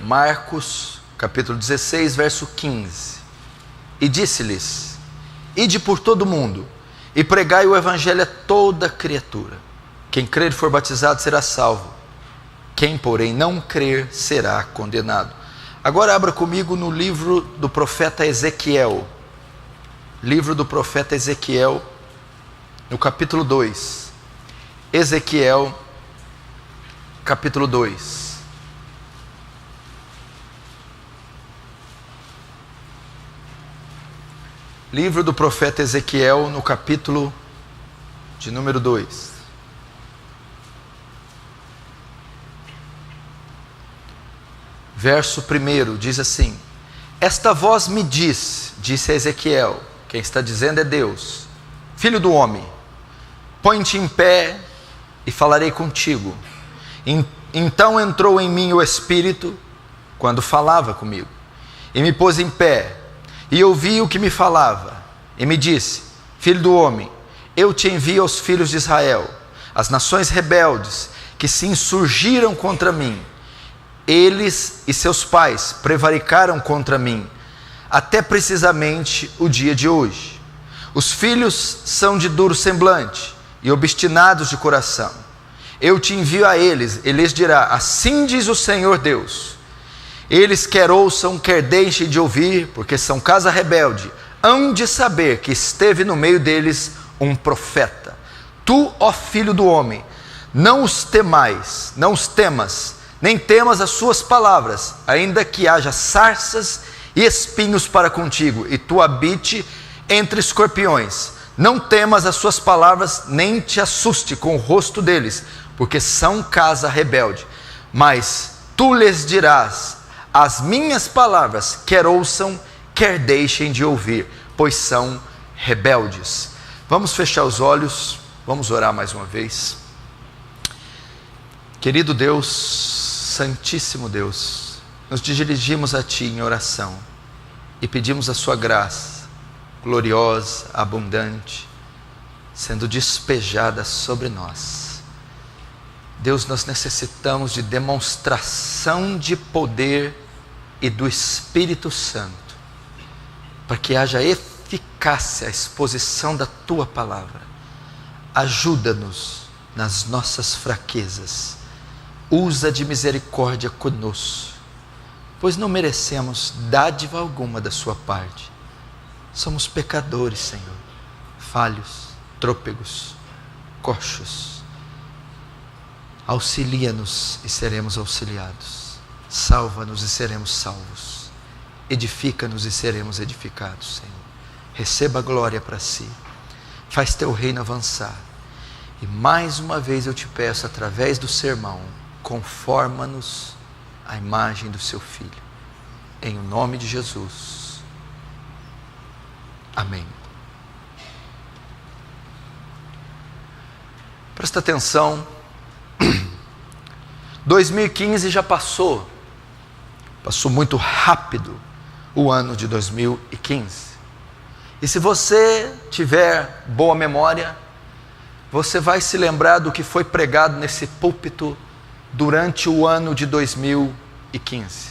Marcos, capítulo 16, verso 15. E disse-lhes: ide por todo o mundo, e pregai o evangelho a toda criatura. Quem crer e for batizado será salvo, quem porém não crer será condenado. Agora abra comigo no livro do profeta Ezequiel. Livro do profeta Ezequiel, no capítulo 2. Ezequiel, capítulo 2. Livro do profeta Ezequiel, no capítulo de número 2. Verso 1 diz assim: esta voz me diz, disse a Ezequiel, quem está dizendo é Deus: filho do homem, põe-te em pé e falarei contigo. Então entrou em mim o Espírito quando falava comigo, e me pôs em pé, e ouvi o que me falava, e me disse: filho do homem, eu te envio aos filhos de Israel, as nações rebeldes que se insurgiram contra mim. Eles e seus pais prevaricaram contra mim, até precisamente o dia de hoje. Os filhos são de duro semblante e obstinados de coração. Eu te envio a eles, e lhes dirá: assim diz o Senhor Deus. Eles quer ouçam, quer deixem de ouvir, porque são casa rebelde, hão de saber que esteve no meio deles um profeta. Tu, ó filho do homem, não os temais, não os temas, nem temas as suas palavras, ainda que haja sarças e espinhos para contigo, e tu habite entre escorpiões. Não temas as suas palavras, nem te assuste com o rosto deles, porque são casa rebelde. Mas tu lhes dirás: as minhas palavras, quer ouçam, quer deixem de ouvir, pois são rebeldes. Vamos fechar os olhos, vamos orar mais uma vez. Querido Deus, Santíssimo Deus, nos dirigimos a Ti em oração e pedimos a Sua graça gloriosa, abundante, sendo despejada sobre nós. Deus, nós necessitamos de demonstração de poder e do Espírito Santo, para que haja eficácia à exposição da Tua palavra. Ajuda-nos nas nossas fraquezas. Usa de misericórdia conosco, pois não merecemos dádiva alguma da sua parte. Somos pecadores, Senhor, falhos, trôpegos, coxos. Auxilia-nos e seremos auxiliados. Salva-nos e seremos salvos. Edifica-nos e seremos edificados, Senhor. Receba a glória para si. Faz teu reino avançar. E mais uma vez eu te peço, através do sermão, conforma-nos à imagem do seu Filho. Em nome de Jesus. Amém. Presta atenção. 2015 já passou. Passou muito rápido o ano de 2015. E se você tiver boa memória, você vai se lembrar do que foi pregado nesse púlpito durante o ano de 2015.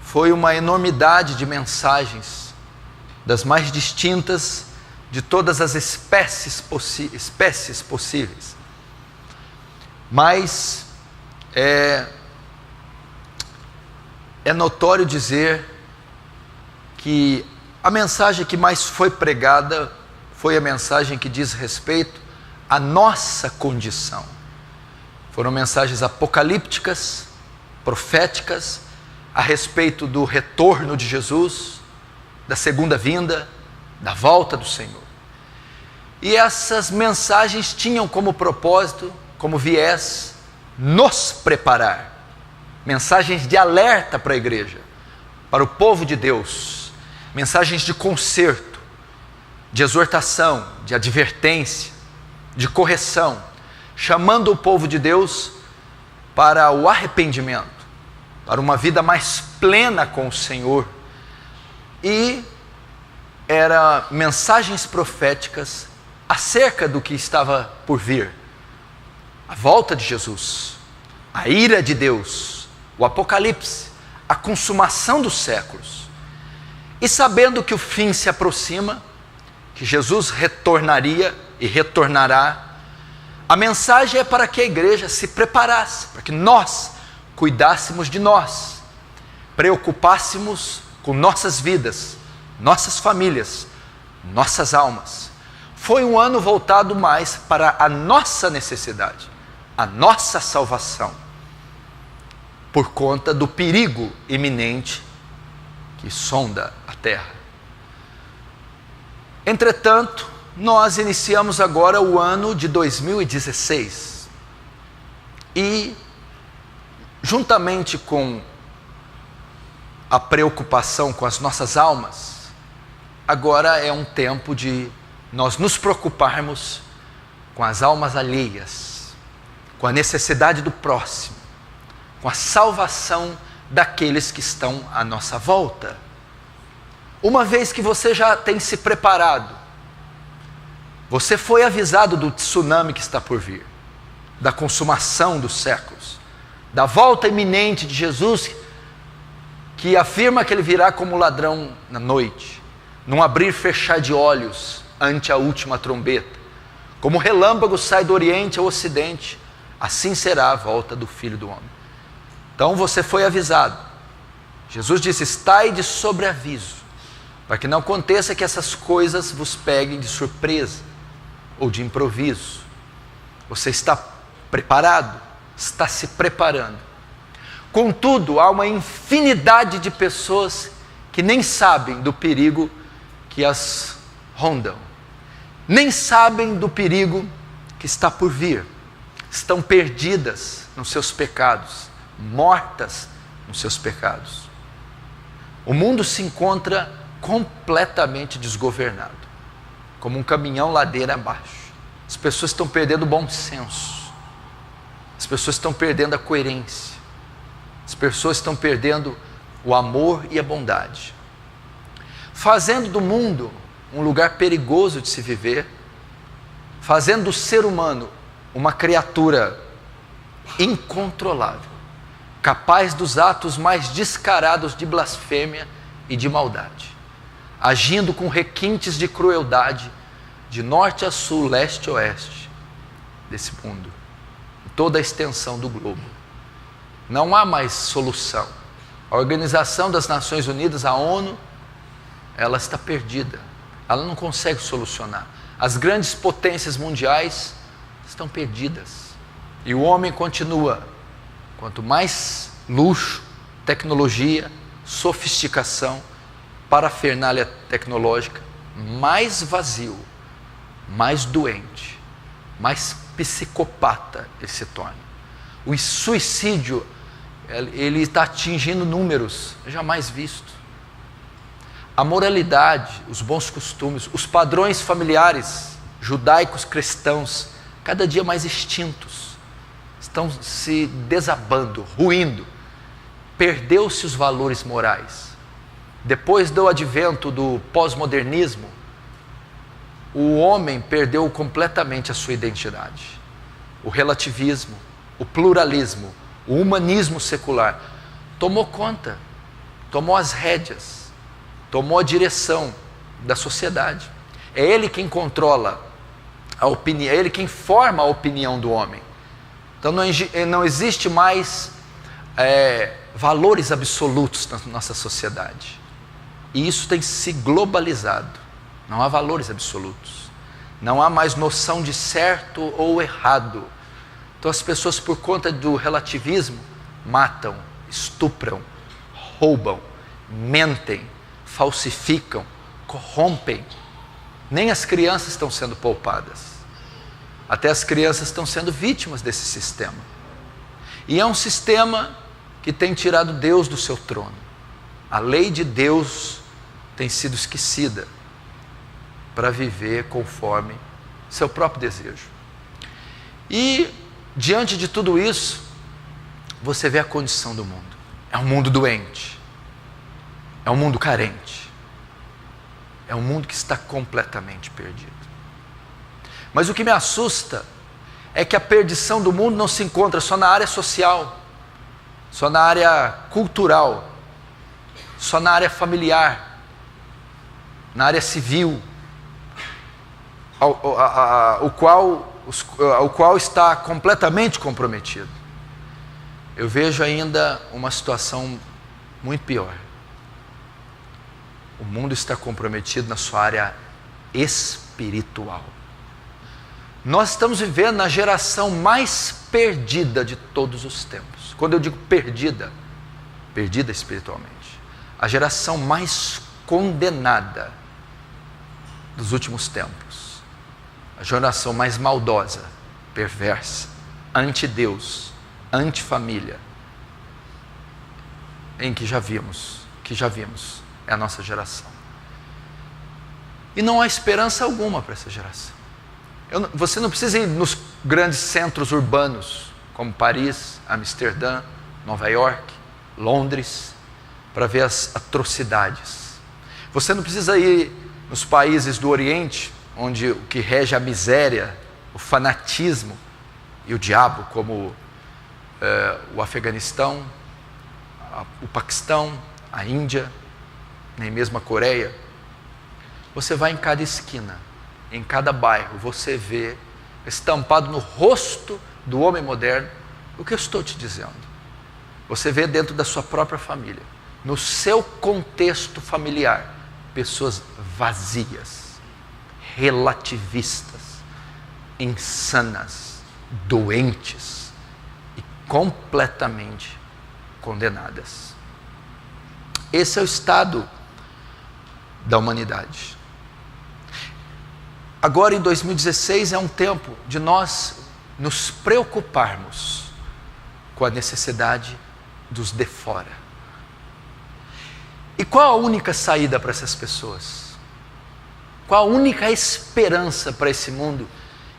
Foi uma enormidade de mensagens, das mais distintas, de todas as espécies possíveis. Mas é notório dizer que a mensagem que mais foi pregada foi a mensagem que diz respeito à nossa condição. Foram mensagens apocalípticas, proféticas, a respeito do retorno de Jesus, da segunda vinda, da volta do Senhor. E essas mensagens tinham como propósito, como viés, nos preparar. Mensagens de alerta para a igreja, para o povo de Deus. Mensagens de conserto, de exortação, de advertência, de correção, chamando o povo de Deus para o arrependimento, para uma vida mais plena com o Senhor. E eram mensagens proféticas acerca do que estava por vir. A volta de Jesus, a ira de Deus, o Apocalipse, a consumação dos séculos. E sabendo que o fim se aproxima, que Jesus retornaria e retornará, a mensagem é para que a igreja se preparasse, para que nós cuidássemos de nós, preocupássemos com nossas vidas, nossas famílias, nossas almas. Foi um ano voltado mais para a nossa necessidade, a nossa salvação, por conta do perigo iminente que sonda a terra. Entretanto, nós iniciamos agora o ano de 2016 e, juntamente com a preocupação com as nossas almas, agora é um tempo de nós nos preocuparmos com as almas alheias, com a necessidade do próximo, com a salvação daqueles que estão à nossa volta. Uma vez que você já tem se preparado, você foi avisado do tsunami que está por vir, da consumação dos séculos, da volta iminente de Jesus, que afirma que ele virá como ladrão na noite, num abrir e fechar de olhos ante a última trombeta. Como relâmpago sai do oriente ao ocidente, assim será a volta do Filho do Homem. Então você foi avisado. Jesus disse: estai de sobreaviso, para que não aconteça que essas coisas vos peguem de surpresa ou de improviso. Você está preparado, está se preparando. Contudo, há uma infinidade de pessoas que nem sabem do perigo que as rondam, nem sabem do perigo que está por vir, estão perdidas nos seus pecados, mortas nos seus pecados. O mundo se encontra completamente desgovernado, como um caminhão ladeira abaixo. As pessoas estão perdendo o bom senso, as pessoas estão perdendo a coerência, as pessoas estão perdendo o amor e a bondade, fazendo do mundo um lugar perigoso de se viver, fazendo do ser humano uma criatura incontrolável, capaz dos atos mais descarados de blasfêmia e de maldade, agindo com requintes de crueldade de norte a sul, leste a oeste desse mundo, em toda a extensão do globo. Não há mais solução. A Organização das Nações Unidas, a ONU, ela está perdida, ela não consegue solucionar. As grandes potências mundiais estão perdidas, e o homem continua, quanto mais luxo, tecnologia, sofisticação, parafernália tecnológica, mais vazio, mais doente, mais psicopata ele se torna. O suicídio, ele está atingindo números jamais vistos. A moralidade, os bons costumes, os padrões familiares judaicos cristãos, cada dia mais extintos, estão se desabando, ruindo. Perdeu-se os valores morais. Depois do advento do pós-modernismo, o homem perdeu completamente a sua identidade. O relativismo, o pluralismo, o humanismo secular tomou conta, tomou as rédeas, tomou a direção da sociedade. É ele quem controla a opinião, é ele quem forma a opinião do homem. Então não existe mais valores absolutos na nossa sociedade. E isso tem se globalizado. Não há valores absolutos. Não há mais noção de certo ou errado. Então as pessoas, por conta do relativismo, matam, estupram, roubam, mentem, falsificam, corrompem. Nem as crianças estão sendo poupadas. Até as crianças estão sendo vítimas desse sistema. E é um sistema que tem tirado Deus do seu trono. A lei de Deus tem sido esquecida para viver conforme seu próprio desejo. E diante de tudo isso, você vê a condição do mundo. É um mundo doente, é um mundo carente, é um mundo que está completamente perdido. Mas o que me assusta é que a perdição do mundo não se encontra só na área social, só na área cultural, só na área familiar, na área civil, o qual está completamente comprometido. Eu vejo ainda uma situação muito pior. O mundo está comprometido na sua área espiritual. Nós estamos vivendo na geração mais perdida de todos os tempos. Quando eu digo perdida, perdida espiritualmente. A geração mais condenada dos últimos tempos. A geração mais maldosa, perversa, anti-Deus, anti-família, em que já vimos, é a nossa geração. E não há esperança alguma para essa geração. Você não precisa ir nos grandes centros urbanos, como Paris, Amsterdã, Nova York, Londres, para ver as atrocidades. Você não precisa ir nos países do Oriente, onde o que rege a miséria, o fanatismo e o diabo, como o Afeganistão, o Paquistão, a Índia, nem mesmo a Coreia. Você vai em cada esquina, em cada bairro, você vê estampado no rosto do homem moderno o que eu estou te dizendo. Você vê dentro da sua própria família, no seu contexto familiar, pessoas vazias, relativistas, insanas, doentes e completamente condenadas. Esse é o estado da humanidade. Agora em 2016 é um tempo de nós nos preocuparmos com a necessidade dos de fora. E qual a única saída para essas pessoas? Qual a única esperança para esse mundo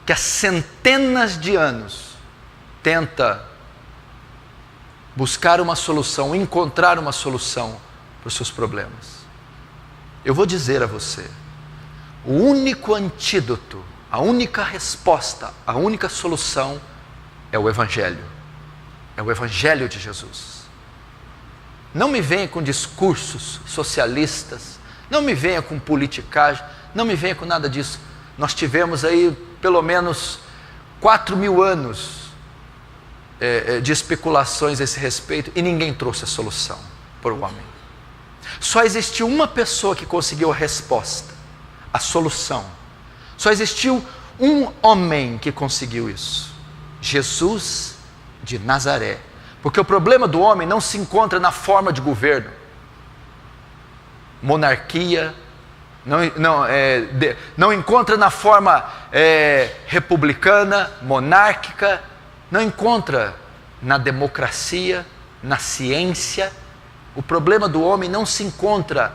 que há centenas de anos tenta buscar uma solução, encontrar uma solução para os seus problemas? Eu vou dizer a você, o único antídoto, a única resposta, a única solução é o Evangelho. É o Evangelho de Jesus. Não me venha com discursos socialistas, não me venha com politicagem, não me venha com nada disso. Nós tivemos aí pelo menos 4.000 anos de especulações a esse respeito e ninguém trouxe a solução para o homem. Só existiu uma pessoa que conseguiu a resposta, a solução. Só existiu um homem que conseguiu isso: Jesus de Nazaré. Porque o problema do homem não se encontra na forma de governo, monarquia, não encontra na forma republicana, monárquica, não encontra na democracia, na ciência. O problema do homem não se encontra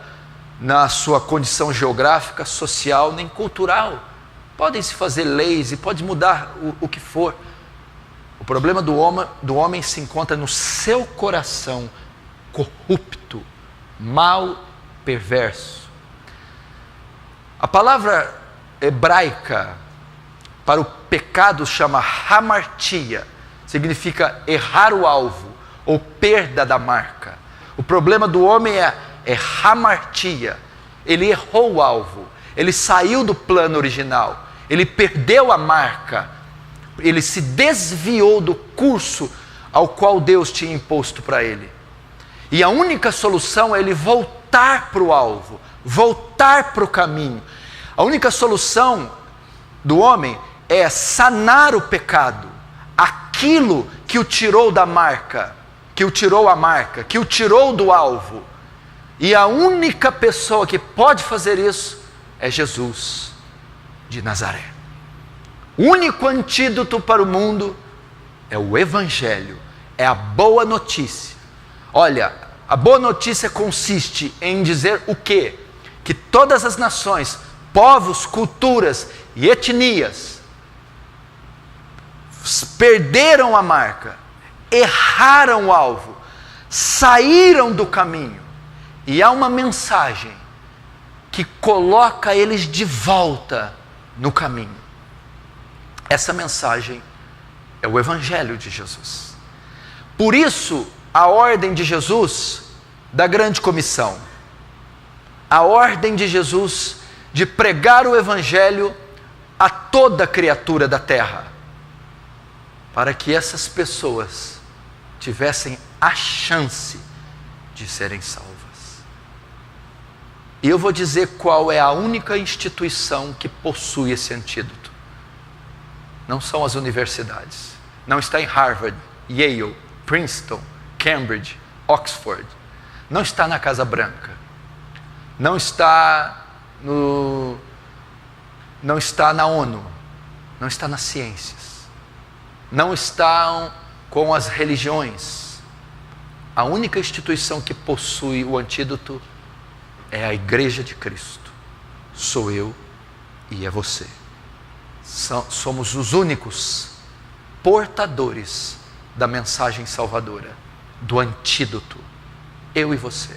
na sua condição geográfica, social, nem cultural. Podem se fazer leis e pode mudar o que for. O problema do homem se encontra no seu coração corrupto, mau, perverso. A palavra hebraica para o pecado chama hamartia, significa errar o alvo ou perda da marca. O problema do homem é hamartia, ele errou o alvo, ele saiu do plano original, ele perdeu a marca, ele se desviou do curso ao qual Deus tinha imposto para ele. E a única solução é ele voltar para o alvo, voltar para o caminho. A única solução do homem é sanar o pecado, aquilo que o tirou da marca, que o tirou a marca, que o tirou do alvo. E a única pessoa que pode fazer isso é Jesus de Nazaré. O único antídoto para o mundo é o Evangelho, é a boa notícia. Olha, a boa notícia consiste em dizer o quê? Que todas as nações, povos, culturas e etnias perderam a marca, erraram o alvo, saíram do caminho. E há uma mensagem que coloca eles de volta no caminho. Essa mensagem é o Evangelho de Jesus. Por isso, a ordem de Jesus da grande comissão, a ordem de Jesus de pregar o Evangelho a toda criatura da terra, para que essas pessoas tivessem a chance de serem salvas. E eu vou dizer qual é a única instituição que possui esse antídoto. Não são as universidades. Não está em Harvard, Yale, Princeton, Cambridge, Oxford. Não está na Casa Branca. Não está na ONU. Não está nas ciências. Não está com as religiões. A única instituição que possui o antídoto é a Igreja de Cristo. Sou eu e é você. Somos os únicos portadores da mensagem salvadora, do antídoto. Eu e você.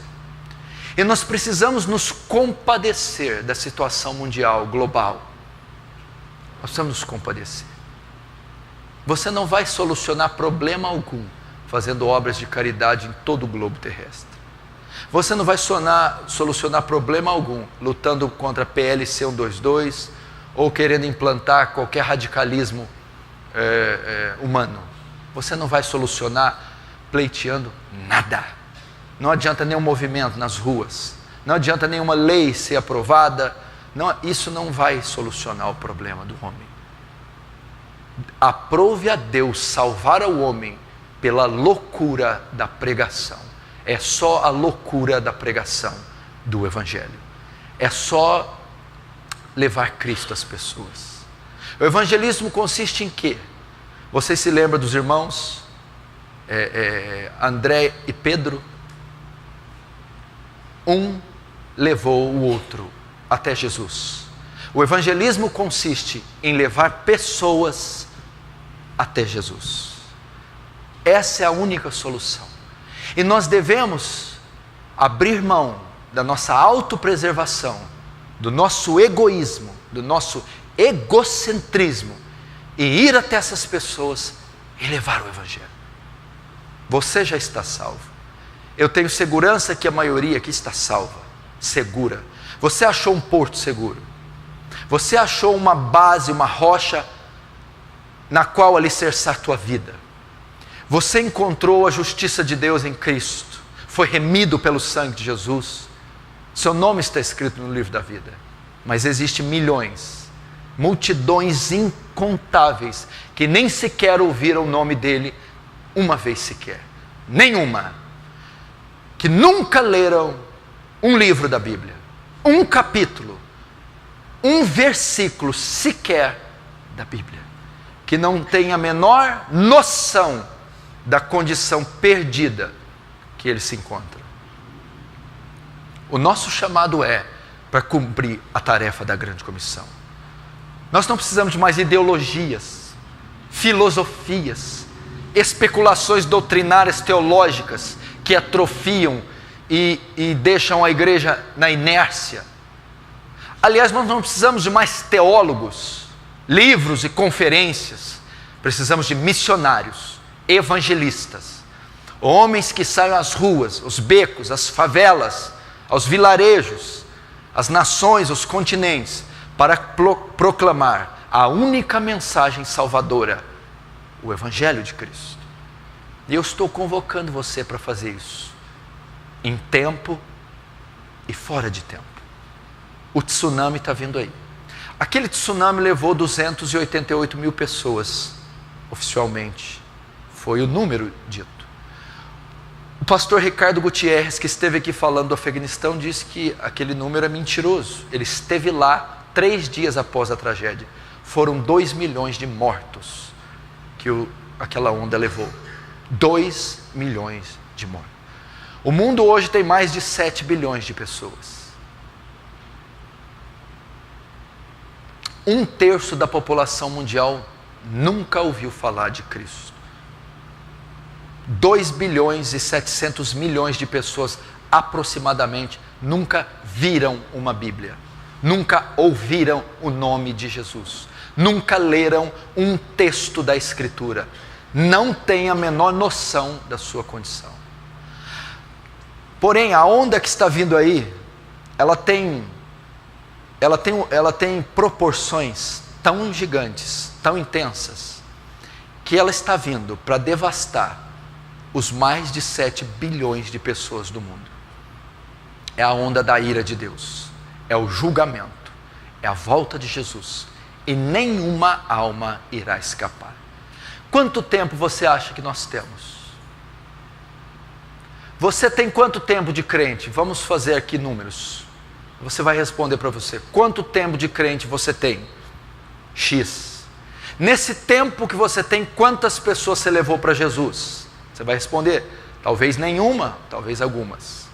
E nós precisamos nos compadecer da situação mundial, global. Nós precisamos nos compadecer. Você não vai solucionar problema algum fazendo obras de caridade em todo o globo terrestre. Você não vai solucionar problema algum lutando contra a PLC 122 ou querendo implantar qualquer radicalismo humano. Você não vai solucionar pleiteando nada. Não adianta nenhum movimento nas ruas. Não adianta nenhuma lei ser aprovada. Isso não vai solucionar o problema do homem. Aprove a Deus salvar o homem pela loucura da pregação. É só a loucura da pregação do Evangelho. É só levar Cristo às pessoas. O evangelismo consiste em quê? Você se lembra dos irmãos André e Pedro? Um levou o outro até Jesus. O evangelismo consiste em levar pessoas até Jesus. Essa é a única solução. E nós devemos abrir mão da nossa autopreservação, do nosso egoísmo, do nosso egocentrismo e ir até essas pessoas e levar o Evangelho. Você já está salvo. Eu tenho segurança que a maioria aqui está salva, segura. Você achou um porto seguro. Você achou uma base, uma rocha na qual alicerçar a tua vida. Você encontrou a justiça de Deus em Cristo. Foi remido pelo sangue de Jesus. Seu nome está escrito no livro da vida. Mas existem milhões, multidões incontáveis, que nem sequer ouviram o nome dele uma vez sequer. Nenhuma. Que nunca leram um livro da Bíblia, um capítulo, um versículo sequer da Bíblia. Que não tem a menor noção da condição perdida que eles se encontram. O nosso chamado é para cumprir a tarefa da grande comissão. Nós não precisamos de mais ideologias, filosofias, especulações doutrinárias teológicas que atrofiam e deixam a igreja na inércia. Aliás, nós não precisamos de mais teólogos, livros e conferências. Precisamos de missionários, evangelistas, homens que saiam às ruas, os becos, as favelas, aos vilarejos, às nações, aos continentes, para proclamar a única mensagem salvadora, o Evangelho de Cristo. E eu estou convocando você para fazer isso, em tempo e fora de tempo. O tsunami está vindo aí. Aquele tsunami levou 288 mil pessoas, oficialmente. Foi o número dito. O pastor Ricardo Gutierrez, que esteve aqui falando do Afeganistão, disse que aquele número é mentiroso. Ele esteve lá 3 dias após a tragédia. Foram 2 milhões de mortos que aquela onda levou. 2 milhões de mortos. O mundo hoje tem mais de 7 bilhões de pessoas. 1/3 da população mundial nunca ouviu falar de Cristo. 2 bilhões e 700 milhões de pessoas aproximadamente nunca viram uma Bíblia, nunca ouviram o nome de Jesus, nunca leram um texto da Escritura, não têm a menor noção da sua condição. Porém, a onda que está vindo aí, ela tem proporções tão gigantes, tão intensas, que ela está vindo para devastar os mais de 7 bilhões de pessoas do mundo. É a onda da ira de Deus, é o julgamento, é a volta de Jesus, e nenhuma alma irá escapar. Quanto tempo você acha que nós temos? Você tem quanto tempo de crente? Vamos fazer aqui números. Você vai responder para você. Quanto tempo de crente você tem? X. Nesse tempo que você tem, quantas pessoas você levou para Jesus? Você vai responder, talvez nenhuma, talvez algumas.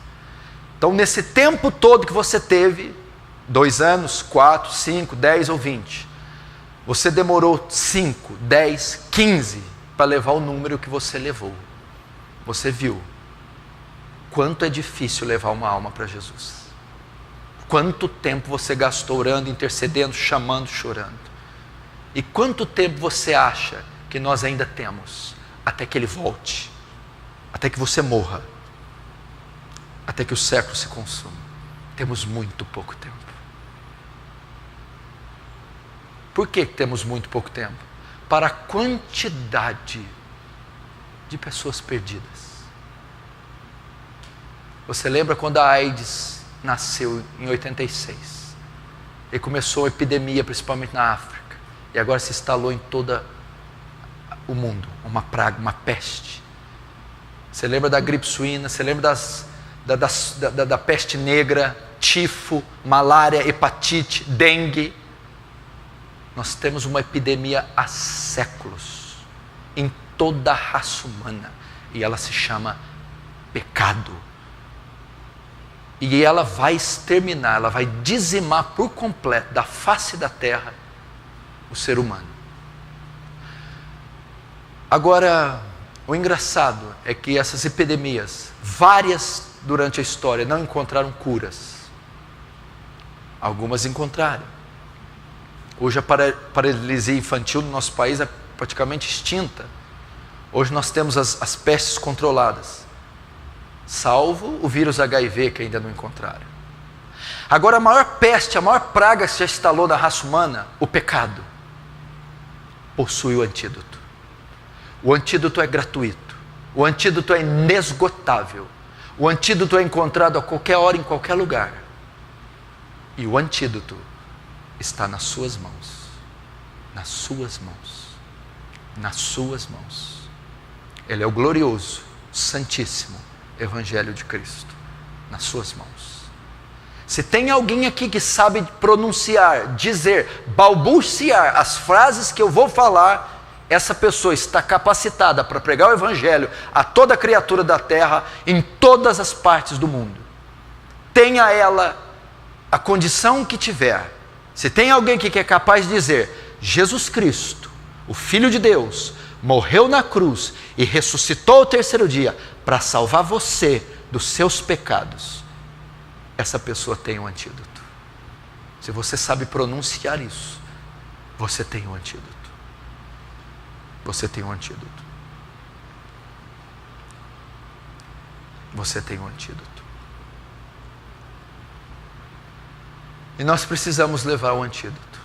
Então, nesse tempo todo que você teve, 2 anos, 4, 5, 10 ou 20, você demorou 5, 10, 15 para levar o número que você levou. Você viu quanto é difícil levar uma alma para Jesus. Quanto tempo você gastou orando, intercedendo, chamando, chorando. E quanto tempo você acha que nós ainda temos até que Ele volte, até que você morra, até que o século se consuma? Temos muito pouco tempo. Por que temos muito pouco tempo? Para a quantidade de pessoas perdidas. Você lembra quando a AIDS nasceu em 86? E começou a epidemia, principalmente na África. E agora se instalou em todo o mundo, uma praga, uma peste. Você lembra da gripe suína, você lembra da peste negra, tifo, malária, hepatite, dengue. Nós temos uma epidemia há séculos, em toda a raça humana, e ela se chama pecado. E ela vai exterminar, ela vai dizimar por completo da face da terra o ser humano. Agora, o engraçado é que essas epidemias, várias durante a história, não encontraram curas. Algumas encontraram. Hoje a paralisia infantil no nosso país é praticamente extinta. Hoje nós temos as pestes controladas, salvo o vírus HIV que ainda não encontraram. Agora a maior peste, a maior praga que já instalou na raça humana, o pecado, possui o antídoto. O antídoto é gratuito, o antídoto é inesgotável, o antídoto é encontrado a qualquer hora, em qualquer lugar. E o antídoto está nas suas mãos, nas suas mãos, nas suas mãos. Ele é o glorioso, santíssimo Evangelho de Cristo, nas suas mãos. Se tem alguém aqui que sabe pronunciar, dizer, balbuciar as frases que eu vou falar, essa pessoa está capacitada para pregar o Evangelho a toda criatura da terra, em todas as partes do mundo. Tenha ela a condição que tiver. Se tem alguém que é capaz de dizer, Jesus Cristo, o Filho de Deus, morreu na cruz e ressuscitou ao terceiro dia para salvar você dos seus pecados, essa pessoa tem um antídoto. Se você sabe pronunciar isso, você tem um antídoto. Você tem um antídoto. Você tem um antídoto. E nós precisamos levar o antídoto.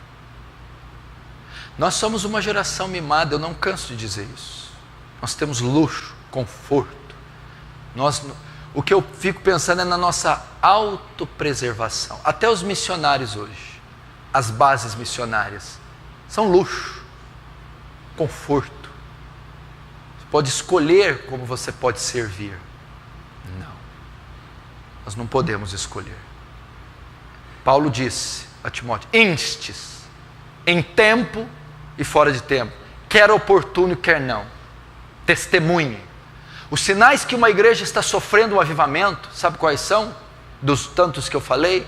Nós somos uma geração mimada, eu não canso de dizer isso. Nós temos luxo, conforto. O que eu fico pensando é na nossa autopreservação. Até os missionários hoje, as bases missionárias, são luxo, conforto. Você pode escolher como você pode servir. Não. Nós não podemos escolher. Paulo disse a Timóteo, instes, em tempo e fora de tempo, quer oportuno, quer não, testemunhe. Os sinais que uma igreja está sofrendo um avivamento, sabe quais são? Dos tantos que eu falei,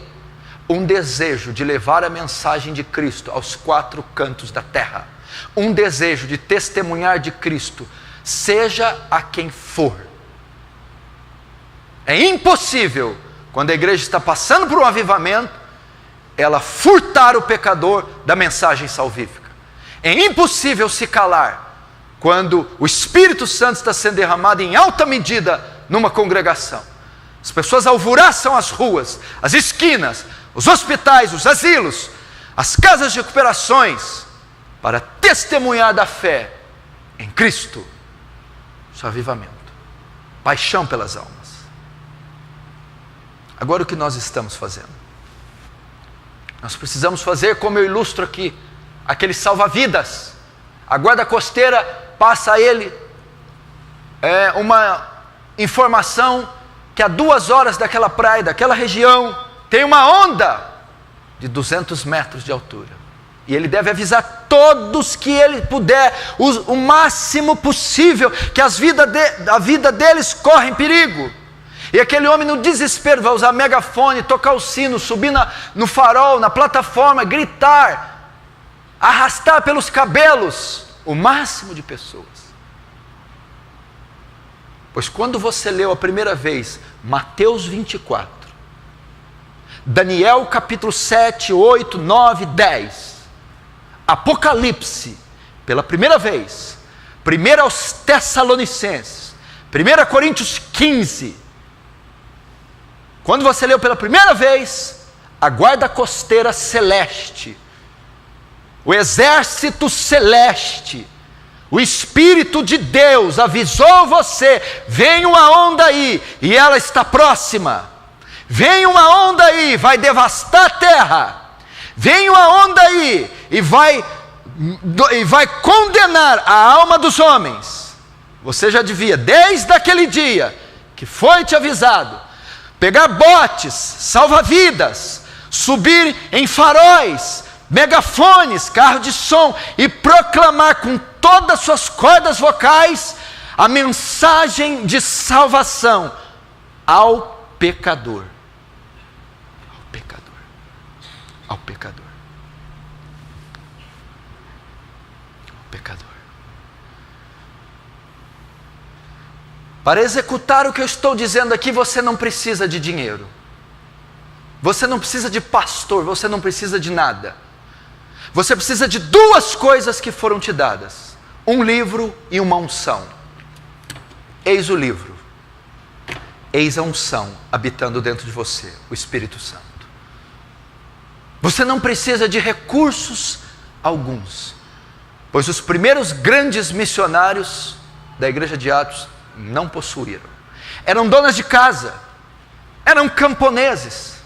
um desejo de levar a mensagem de Cristo aos 4 cantos da terra, um desejo de testemunhar de Cristo, seja a quem for. É impossível, quando a igreja está passando por um avivamento, ela furtar o pecador da mensagem salvífica. É impossível se calar quando o Espírito Santo está sendo derramado em alta medida numa congregação. As pessoas alvoroçam as ruas, as esquinas, os hospitais, os asilos, as casas de recuperações, para testemunhar da fé em Cristo, seu avivamento, paixão pelas almas. Agora o que nós estamos fazendo? Nós precisamos fazer como eu ilustro aqui, aquele salva-vidas. A guarda costeira passa a ele uma informação que a 2 horas daquela praia, daquela região, tem uma onda de 200 metros de altura. E ele deve avisar todos que ele puder, o máximo possível, que a vida deles corre em perigo. E aquele homem no desespero vai usar megafone, tocar o sino, subir no farol, na plataforma, gritar, arrastar pelos cabelos o máximo de pessoas. Pois quando você leu a primeira vez Mateus 24, Daniel capítulo 7, 8, 9, 10, Apocalipse, pela primeira vez, 1 aos Tessalonicenses, 1 Coríntios 15, quando você leu pela primeira vez, a guarda costeira celeste, o exército celeste, o Espírito de Deus avisou você, vem uma onda aí, e ela está próxima, vem uma onda aí, vai devastar a terra, vem uma onda aí, e vai condenar a alma dos homens. Você já devia, desde aquele dia, que foi te avisado, pegar botes, salva-vidas, subir em faróis, megafones, carro de som, e proclamar com todas as suas cordas vocais a mensagem de salvação ao pecador. Ao pecador. Ao pecador. Ao pecador. Para executar o que eu estou dizendo aqui, você não precisa de dinheiro. Você não precisa de pastor, você não precisa de nada. Você precisa de 2 coisas que foram te dadas: um livro e uma unção. Eis o livro, eis a unção habitando dentro de você, o Espírito Santo. Você não precisa de recursos alguns, pois os primeiros grandes missionários da igreja de Atos não possuíram. Eram donas de casa, eram camponeses,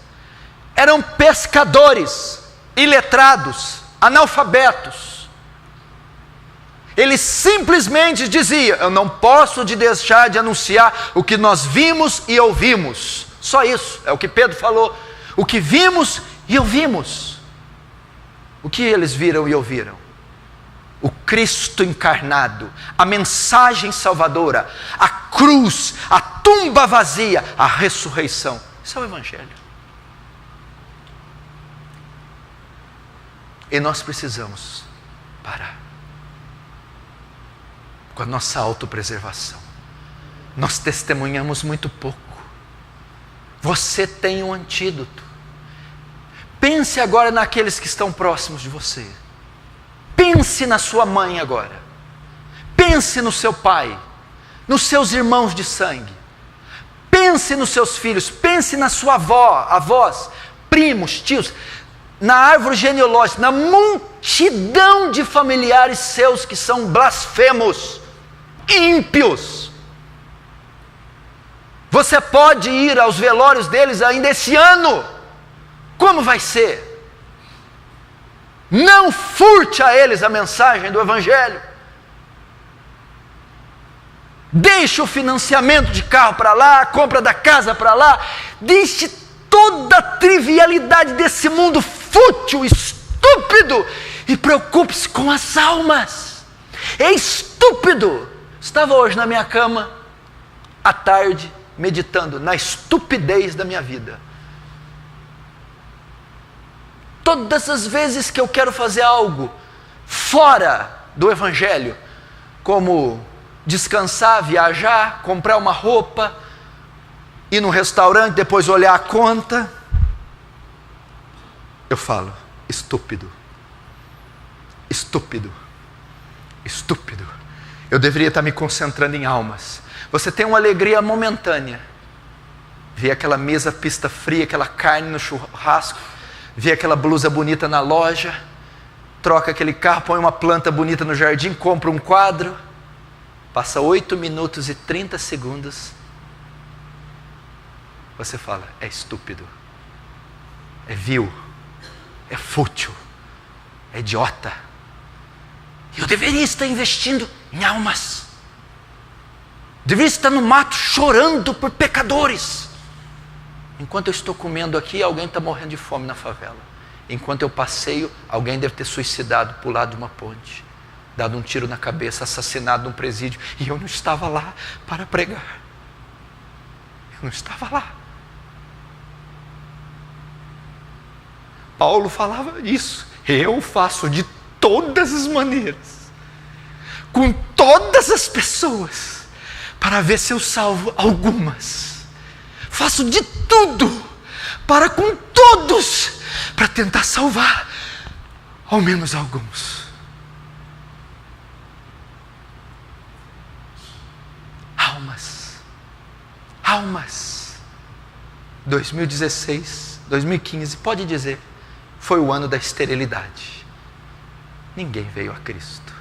eram pescadores, iletrados, analfabetos. Eles simplesmente diziam: eu não posso deixar de anunciar o que nós vimos e ouvimos. Só isso, é o que Pedro falou. O que vimos e ouvimos. O que eles viram e ouviram? O Cristo encarnado, a mensagem salvadora, a cruz, a tumba vazia, a ressurreição. Isso é o Evangelho. E nós precisamos parar com a nossa autopreservação. Nós testemunhamos muito pouco. Você tem um antídoto. Pense agora naqueles que estão próximos de você. Pense na sua mãe agora. Pense no seu pai, nos seus irmãos de sangue. Pense nos seus filhos, pense na sua avó, avós, primos, tios, na árvore genealógica, na multidão de familiares seus que são blasfemos, ímpios. Você pode ir aos velórios deles ainda esse ano. Como vai ser? Não furte a eles a mensagem do Evangelho. Deixe o financiamento de carro para lá, a compra da casa para lá. Deixe toda a trivialidade desse mundo fútil, estúpido, e preocupe-se com as almas. É estúpido. Estava hoje na minha cama, à tarde, meditando na estupidez da minha vida. Todas as vezes que eu quero fazer algo fora do Evangelho, como descansar, viajar, comprar uma roupa, ir num restaurante, depois olhar a conta, eu falo: estúpido, estúpido, estúpido. Eu deveria estar me concentrando em almas. Você tem uma alegria momentânea, vê aquela mesa pista fria, aquela carne no churrasco, vê aquela blusa bonita na loja, troca aquele carro, põe uma planta bonita no jardim, compra um quadro, passa 8 minutos e 30 segundos, você fala, é estúpido, é vil, é fútil, é idiota. Eu deveria estar investindo em almas, deveria estar no mato chorando por pecadores. Enquanto eu estou comendo aqui, alguém está morrendo de fome na favela. Enquanto eu passeio, alguém deve ter suicidado, pulado de uma ponte, dado um tiro na cabeça, assassinado num presídio, e eu não estava lá para pregar. Eu não estava lá. Paulo falava isso. Eu faço de todas as maneiras, com todas as pessoas, para ver se eu salvo algumas. Faço de tudo para com todos, para tentar salvar ao menos alguns. Almas. 2016, 2015, pode dizer, foi o ano da esterilidade. Ninguém veio a Cristo.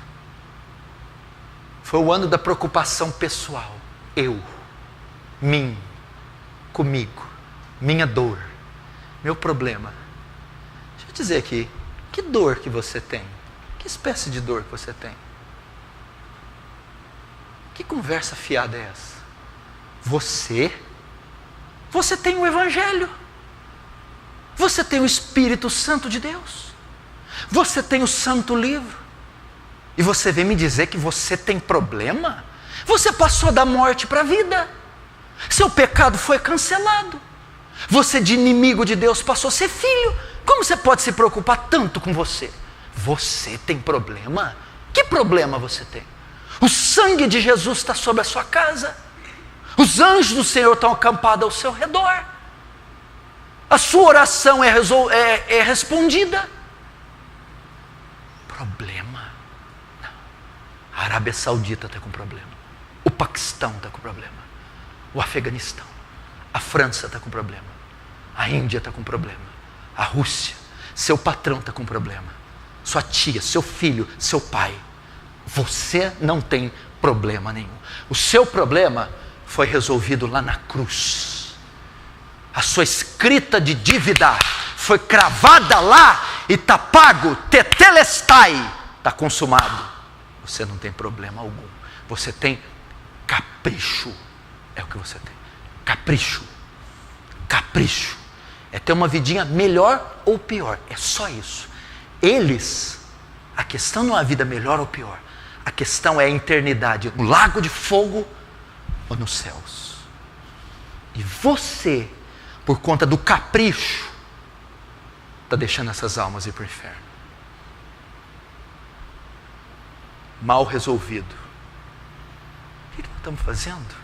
Foi o ano da preocupação pessoal. Eu, mim, comigo, minha dor, meu problema. Deixa eu dizer aqui, que dor que você tem? Que espécie de dor que você tem? Que conversa fiada é essa? Você tem o Evangelho, você tem o Espírito Santo de Deus, você tem o Santo Livro, e você vem me dizer que você tem problema? Você passou da morte para a vida, seu pecado foi cancelado, você de inimigo de Deus passou a ser filho. Como você pode se preocupar tanto com você? Você tem problema? Que problema você tem? O sangue de Jesus está sobre a sua casa, os anjos do Senhor estão acampados ao seu redor, a sua oração é respondida. Problema? Não. A Arábia Saudita está com problema, o Paquistão está com problema, o Afeganistão, a França está com problema, a Índia está com problema, a Rússia, seu patrão está com problema, sua tia, seu filho, seu pai. Você não tem problema nenhum. O seu problema foi resolvido lá na cruz. A sua escrita de dívida foi cravada lá e está pago, tetelestai, está consumado. Você não tem problema algum. Você tem capricho. É o que você tem. Capricho. Capricho. É ter uma vidinha melhor ou pior. É só isso. A questão não é a vida melhor ou pior. A questão é a eternidade, no lago de fogo ou nos céus. E você, por conta do capricho, está deixando essas almas ir para o inferno. Mal resolvido. O que nós estamos fazendo?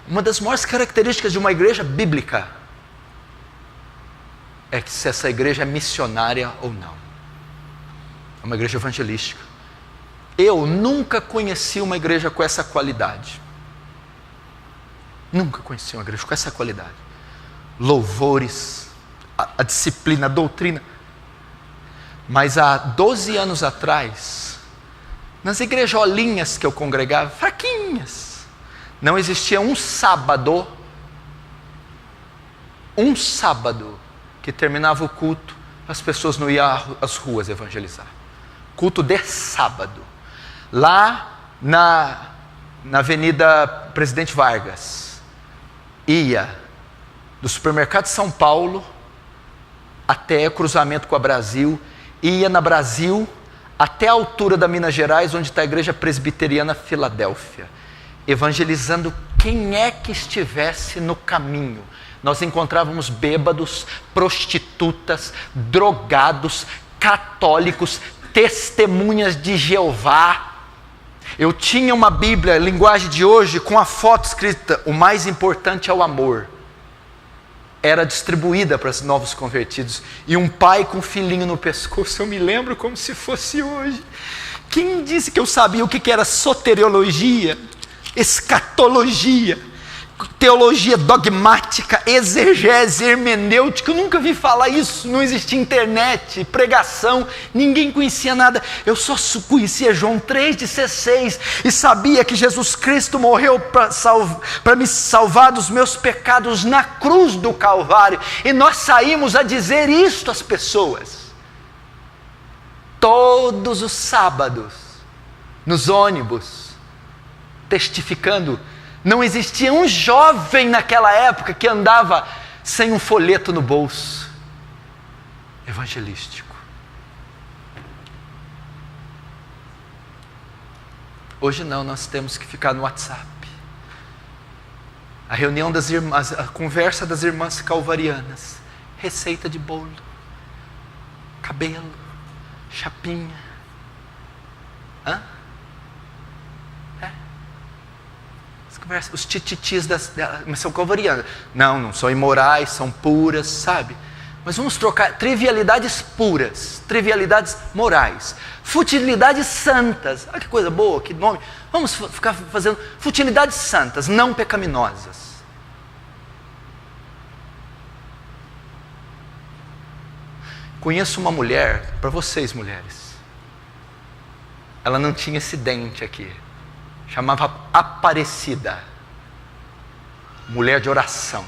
Uma das maiores características de uma igreja bíblica é que se essa igreja é missionária ou não. É uma igreja evangelística. Eu nunca conheci uma igreja com essa qualidade. Nunca conheci uma igreja com essa qualidade. Louvores, a disciplina, a doutrina. Mas há 12 anos atrás, nas igrejolinhas que eu congregava, fraquinhas, não existia um sábado que terminava o culto, as pessoas não iam às ruas evangelizar. Culto de sábado. Lá na Avenida Presidente Vargas, ia do supermercado de São Paulo até cruzamento com a Brasil, ia na Brasil até a altura da Minas Gerais, onde está a Igreja Presbiteriana Filadélfia, evangelizando quem é que estivesse no caminho. Nós encontrávamos bêbados, prostitutas, drogados, católicos, testemunhas de Jeová. Eu tinha uma Bíblia, linguagem de hoje, com a foto escrita, o mais importante é o amor. Era distribuída para os novos convertidos. E um pai com um filhinho no pescoço, eu me lembro como se fosse hoje. Quem disse que eu sabia o que era soteriologia, escatologia? teologia dogmática, exegese, hermenêutica. Eu nunca vi falar isso, não existia internet, pregação, ninguém conhecia nada. Eu só conhecia João 3,16 e sabia que Jesus Cristo morreu para me salvar dos meus pecados na cruz do Calvário. E nós saímos a dizer isto às pessoas todos os sábados, nos ônibus, testificando. Não existia um jovem naquela época que andava sem um folheto no bolso, evangelístico. Hoje não, nós temos que ficar no WhatsApp. A reunião das irmãs, a conversa das irmãs calvarianas, receita de bolo, cabelo, chapinha. Os tititis mas são calvarianas. Não são imorais, são puras, sabe? Mas vamos trocar trivialidades puras, trivialidades morais, futilidades santas. Olha que coisa boa, que nome. Vamos ficar fazendo futilidades santas, não pecaminosas. Conheço uma mulher, para vocês mulheres, ela não tinha esse dente aqui. Chamava Aparecida, mulher de oração,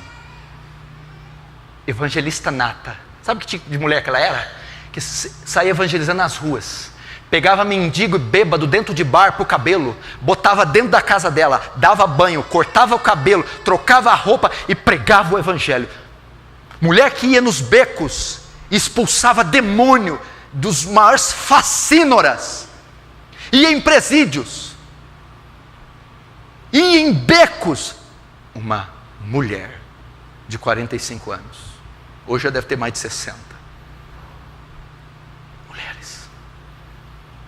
evangelista nata. Sabe que tipo de mulher que ela era? Que saía evangelizando nas ruas, pegava mendigo e bêbado dentro de bar pro cabelo, botava dentro da casa dela, dava banho, cortava o cabelo, trocava a roupa e pregava o evangelho. Mulher que ia nos becos e expulsava demônio dos maiores facínoras, ia em presídios, e em becos. Uma mulher de 45 anos, hoje já deve ter mais de 60.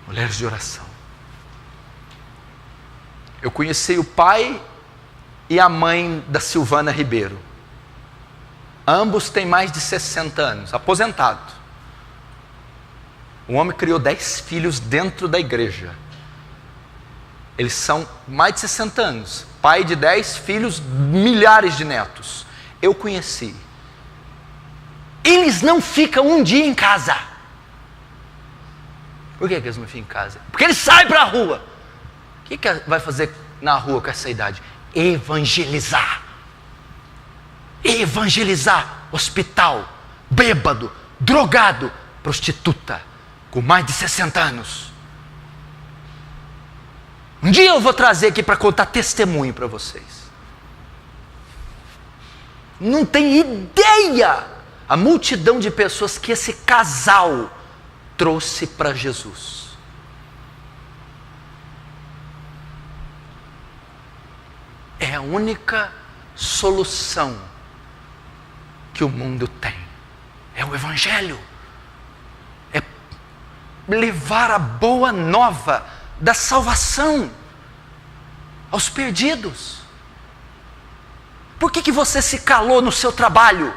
Mulheres de oração. Eu conheci o pai e a mãe da Silvana Ribeiro. Ambos têm mais de 60 anos, aposentado. O homem criou 10 filhos dentro da igreja. Eles são mais de 60 anos, pai de 10 filhos, milhares de netos. Eu conheci. Eles não ficam um dia em casa. Por que eles não ficam em casa? Porque eles saem para a rua. O que vai fazer na rua com essa idade? Evangelizar. Evangelizar. Hospital, bêbado, drogado, prostituta, com mais de 60 anos. Um dia eu vou trazer aqui para contar testemunho para vocês. Não tem ideia a multidão de pessoas que esse casal trouxe para Jesus. É a única solução que o mundo tem. É o Evangelho. É levar a boa nova da salvação aos perdidos. Por que você se calou no seu trabalho?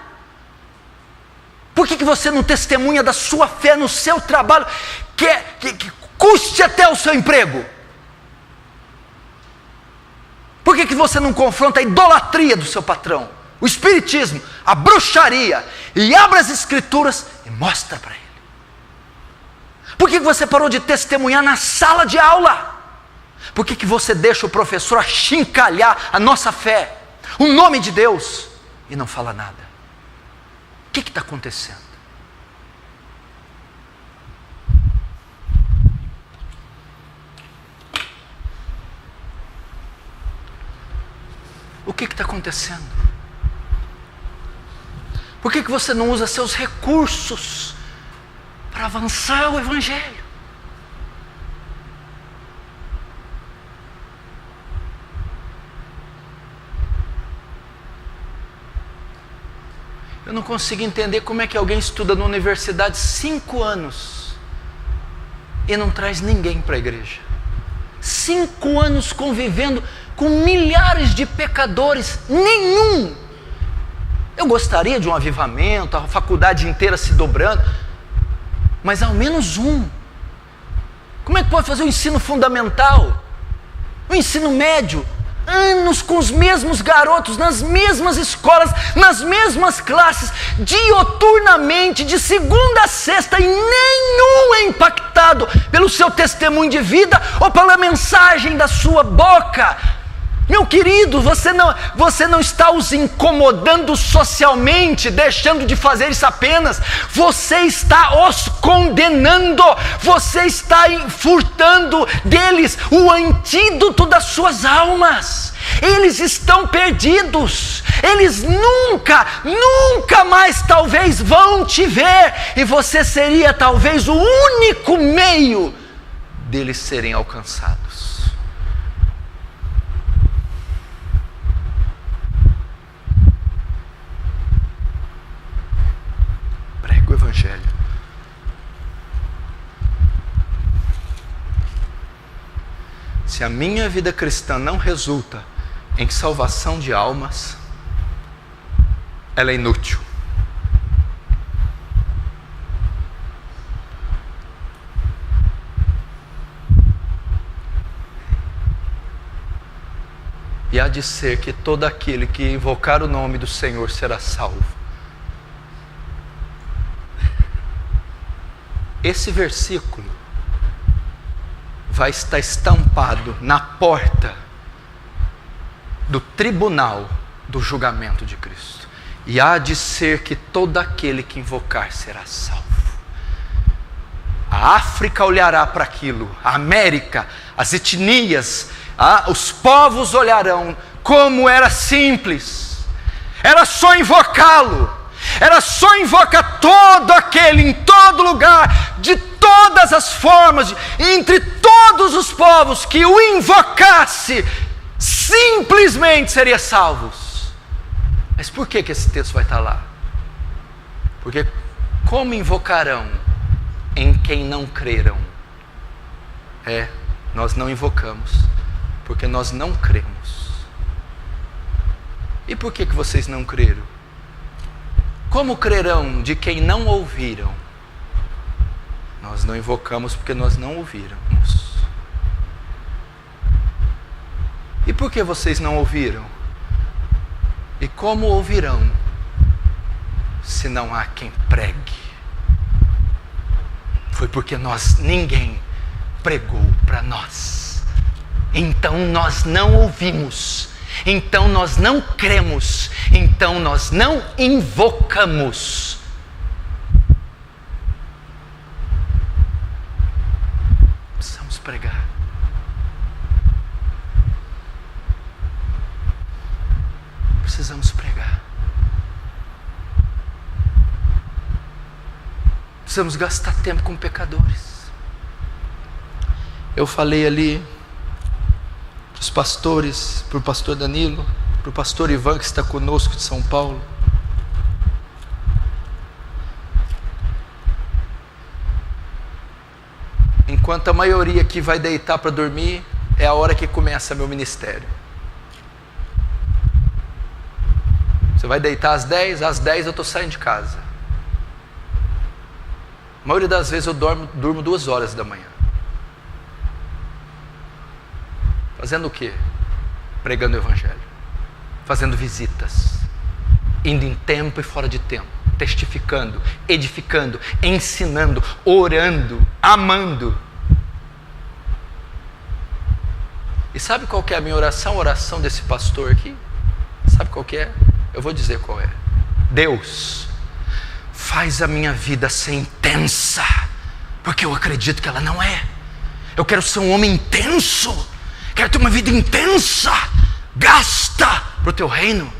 Por que você não testemunha da sua fé no seu trabalho, que custe até o seu emprego? Por que você não confronta a idolatria do seu patrão, o espiritismo, a bruxaria, e abre as escrituras e mostra para ele? Por que você parou de testemunhar na sala de aula? Por que você deixa o professor achincalhar a nossa fé, o nome de Deus, e não fala nada? O que está acontecendo? O que está acontecendo? Por que você não usa seus recursos para avançar o Evangelho? Eu não consigo entender como é que alguém estuda na universidade 5 anos e não traz ninguém para a igreja. 5 anos convivendo com milhares de pecadores, nenhum. Eu gostaria de um avivamento, a faculdade inteira se dobrando, mas ao menos um. Como é que pode fazer o ensino fundamental, o ensino médio, anos com os mesmos garotos, nas mesmas escolas, nas mesmas classes, dioturnamente, de segunda a sexta, e nenhum é impactado pelo seu testemunho de vida ou pela mensagem da sua boca. Meu querido, você não está os incomodando socialmente, deixando de fazer isso apenas, você está os condenando, você está furtando deles o antídoto das suas almas. Eles estão perdidos, eles nunca mais talvez vão te ver, e você seria talvez o único meio deles serem alcançados. O Evangelho. Se a minha vida cristã não resulta em salvação de almas, ela é inútil. E há de ser que todo aquele que invocar o nome do Senhor será salvo. Esse versículo vai estar estampado na porta do tribunal do julgamento de Cristo. E há de ser que todo aquele que invocar será salvo. A África olhará para aquilo, a América, as etnias, os povos olharão como era simples. Era só invocá-lo. Era só invocar todo aquele, em todo lugar, de todas as formas, entre todos os povos que o invocasse, simplesmente seria salvos. Mas por que esse texto vai estar lá? Porque como invocarão em quem não creram? Nós não invocamos, porque nós não cremos. E por que vocês não creram? Como crerão de quem não ouviram? Nós não invocamos porque nós não ouviramos. E por que vocês não ouviram? E como ouvirão, se não há quem pregue? Foi porque ninguém pregou para nós. Então nós não ouvimos. Então nós não cremos, então nós não invocamos. Precisamos pregar. Precisamos pregar. Precisamos gastar tempo com pecadores. Eu falei ali os pastores, para o pastor Danilo, para o pastor Ivan que está conosco de São Paulo. Enquanto a maioria aqui vai deitar para dormir, é a hora que começa meu ministério. Você vai deitar às 10 eu estou saindo de casa. A maioria das vezes eu durmo 2 horas da manhã. Fazendo o quê? Pregando o Evangelho, fazendo visitas, indo em tempo e fora de tempo, testificando, edificando, ensinando, orando, amando. E sabe qual que é a minha oração? A oração desse pastor aqui? Sabe qual que é? Eu vou dizer qual é. Deus, faz a minha vida ser intensa, porque eu acredito que ela não é. Eu quero ser um homem intenso. Quero ter uma vida intensa. Gasta para o teu reino.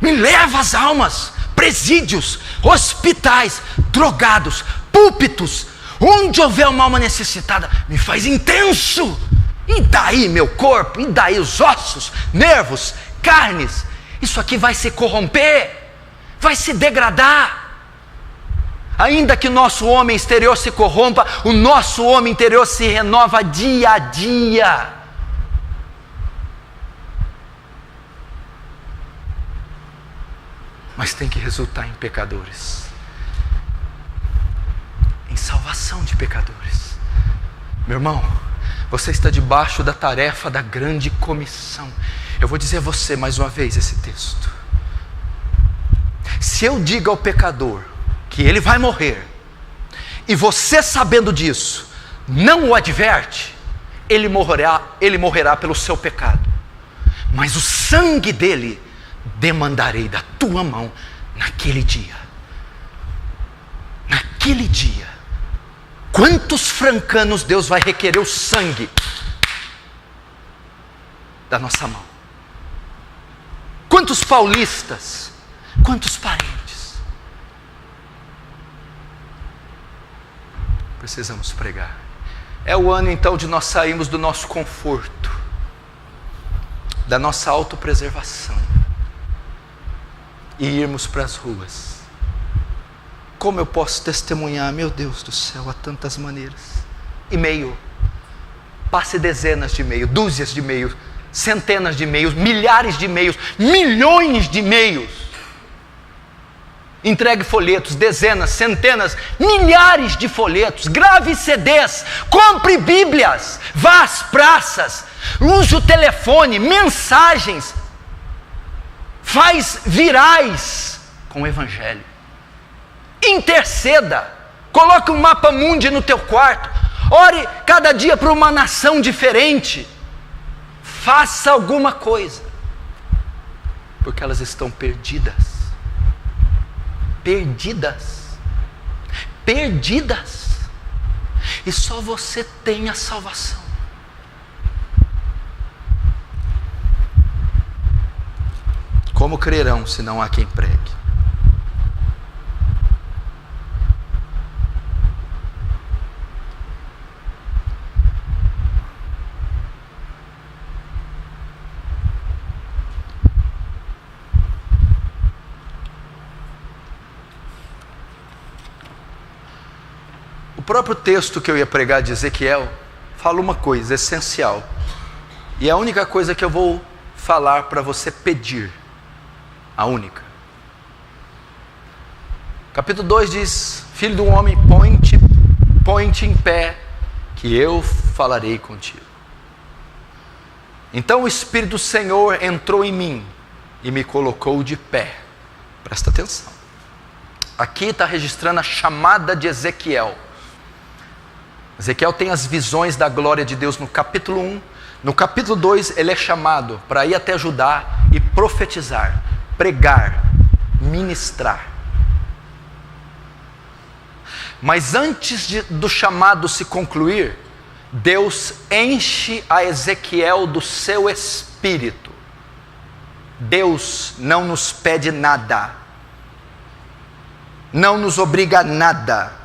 Me leva às almas, presídios, hospitais, drogados, púlpitos, onde houver uma alma necessitada, me faz intenso. E daí meu corpo, e daí os ossos, nervos, carnes, isso aqui vai se corromper, vai se degradar. Ainda que o nosso homem exterior se corrompa, o nosso homem interior se renova dia a dia. Mas tem que resultar em pecadores, em salvação de pecadores. Meu irmão, Você está debaixo da tarefa da grande comissão. Eu vou dizer a você mais uma vez esse texto. Se eu digo ao pecador que ele vai morrer, e você sabendo disso, não o adverte, ele morrerá pelo seu pecado. Mas o sangue dele demandarei da tua mão naquele dia. Naquele dia. Quantos francanos Deus vai requerer o sangue da nossa mão? Quantos paulistas? Quantos parentes? Precisamos pregar. É o ano então de nós sairmos do nosso conforto, da nossa autopreservação e irmos para as ruas. Como eu posso testemunhar, meu Deus do céu, há tantas maneiras. E-mail, passe dezenas de e-mails, dúzias de e-mails, centenas de e-mails, milhares de e-mails, milhões de e-mails. Entregue folhetos, dezenas, centenas, milhares de folhetos, grave CDs, compre bíblias, vá às praças, use o telefone, mensagens, faz virais com o evangelho. Interceda, coloque um mapa mundi no teu quarto, ore cada dia para uma nação diferente, faça alguma coisa, porque elas estão perdidas, e só você tem a salvação. Como crerão se não há quem pregue? O próprio texto que eu ia pregar de Ezequiel fala uma coisa essencial, e é a única coisa que eu vou falar para você pedir, a única. Capítulo 2 diz: filho do homem, põe-te em pé, que eu falarei contigo. Então o Espírito do Senhor entrou em mim e me colocou de pé. Presta atenção, aqui está registrando a chamada de Ezequiel. Ezequiel tem as visões da glória de Deus no capítulo 1. No capítulo 2 ele é chamado para ir até Judá e profetizar, pregar, ministrar. Mas antes do chamado se concluir, Deus enche a Ezequiel do seu espírito. Deus não nos pede nada, não nos obriga a nada,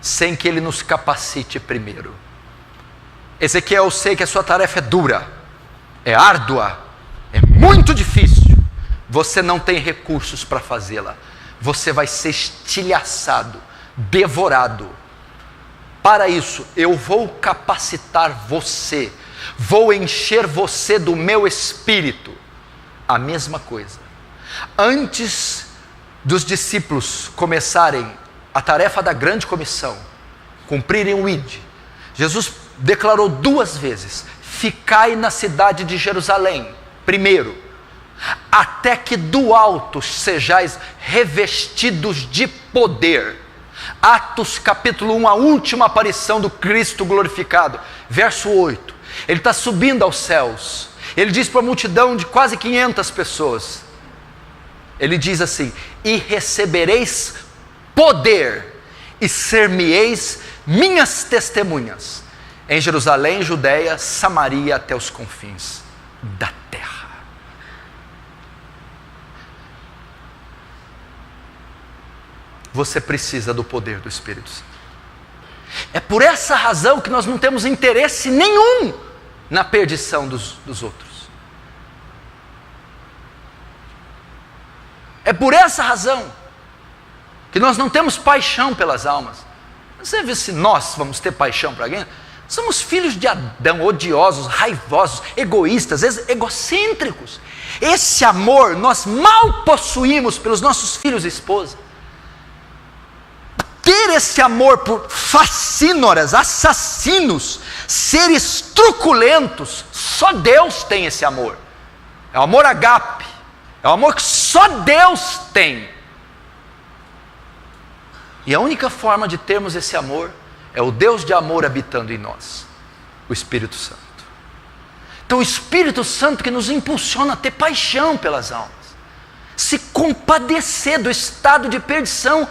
sem que Ele nos capacite primeiro. Ezequiel, eu sei que a sua tarefa é dura, é árdua, é muito difícil, você não tem recursos para fazê-la, você vai ser estilhaçado, devorado. Para isso, eu vou capacitar você, vou encher você do meu espírito. A mesma coisa. Antes dos discípulos começarem a tarefa da grande comissão, cumprirem o ID, Jesus declarou 2 vezes: ficai na cidade de Jerusalém, primeiro, até que do alto sejais revestidos de poder. Atos capítulo 1, a última aparição do Cristo glorificado, verso 8, ele está subindo aos céus, ele diz para a multidão de quase 500 pessoas, ele diz assim: e recebereis poder, e ser-me-eis minhas testemunhas, em Jerusalém, Judeia, Samaria, até os confins da terra. Você precisa do poder do Espírito Santo. É por essa razão que nós não temos interesse nenhum na perdição dos outros. É por essa razão que nós não temos paixão pelas almas. Você vê se nós vamos ter paixão para alguém? Somos filhos de Adão, odiosos, raivosos, egoístas, egocêntricos. Esse amor nós mal possuímos pelos nossos filhos e esposas. Ter esse amor por facínoras, assassinos, seres truculentos, só Deus tem esse amor. É o amor agape, é o amor que só Deus tem. E a única forma de termos esse amor é o Deus de amor habitando em nós, o Espírito Santo. Então o Espírito Santo que nos impulsiona a ter paixão pelas almas, se compadecer do estado de perdição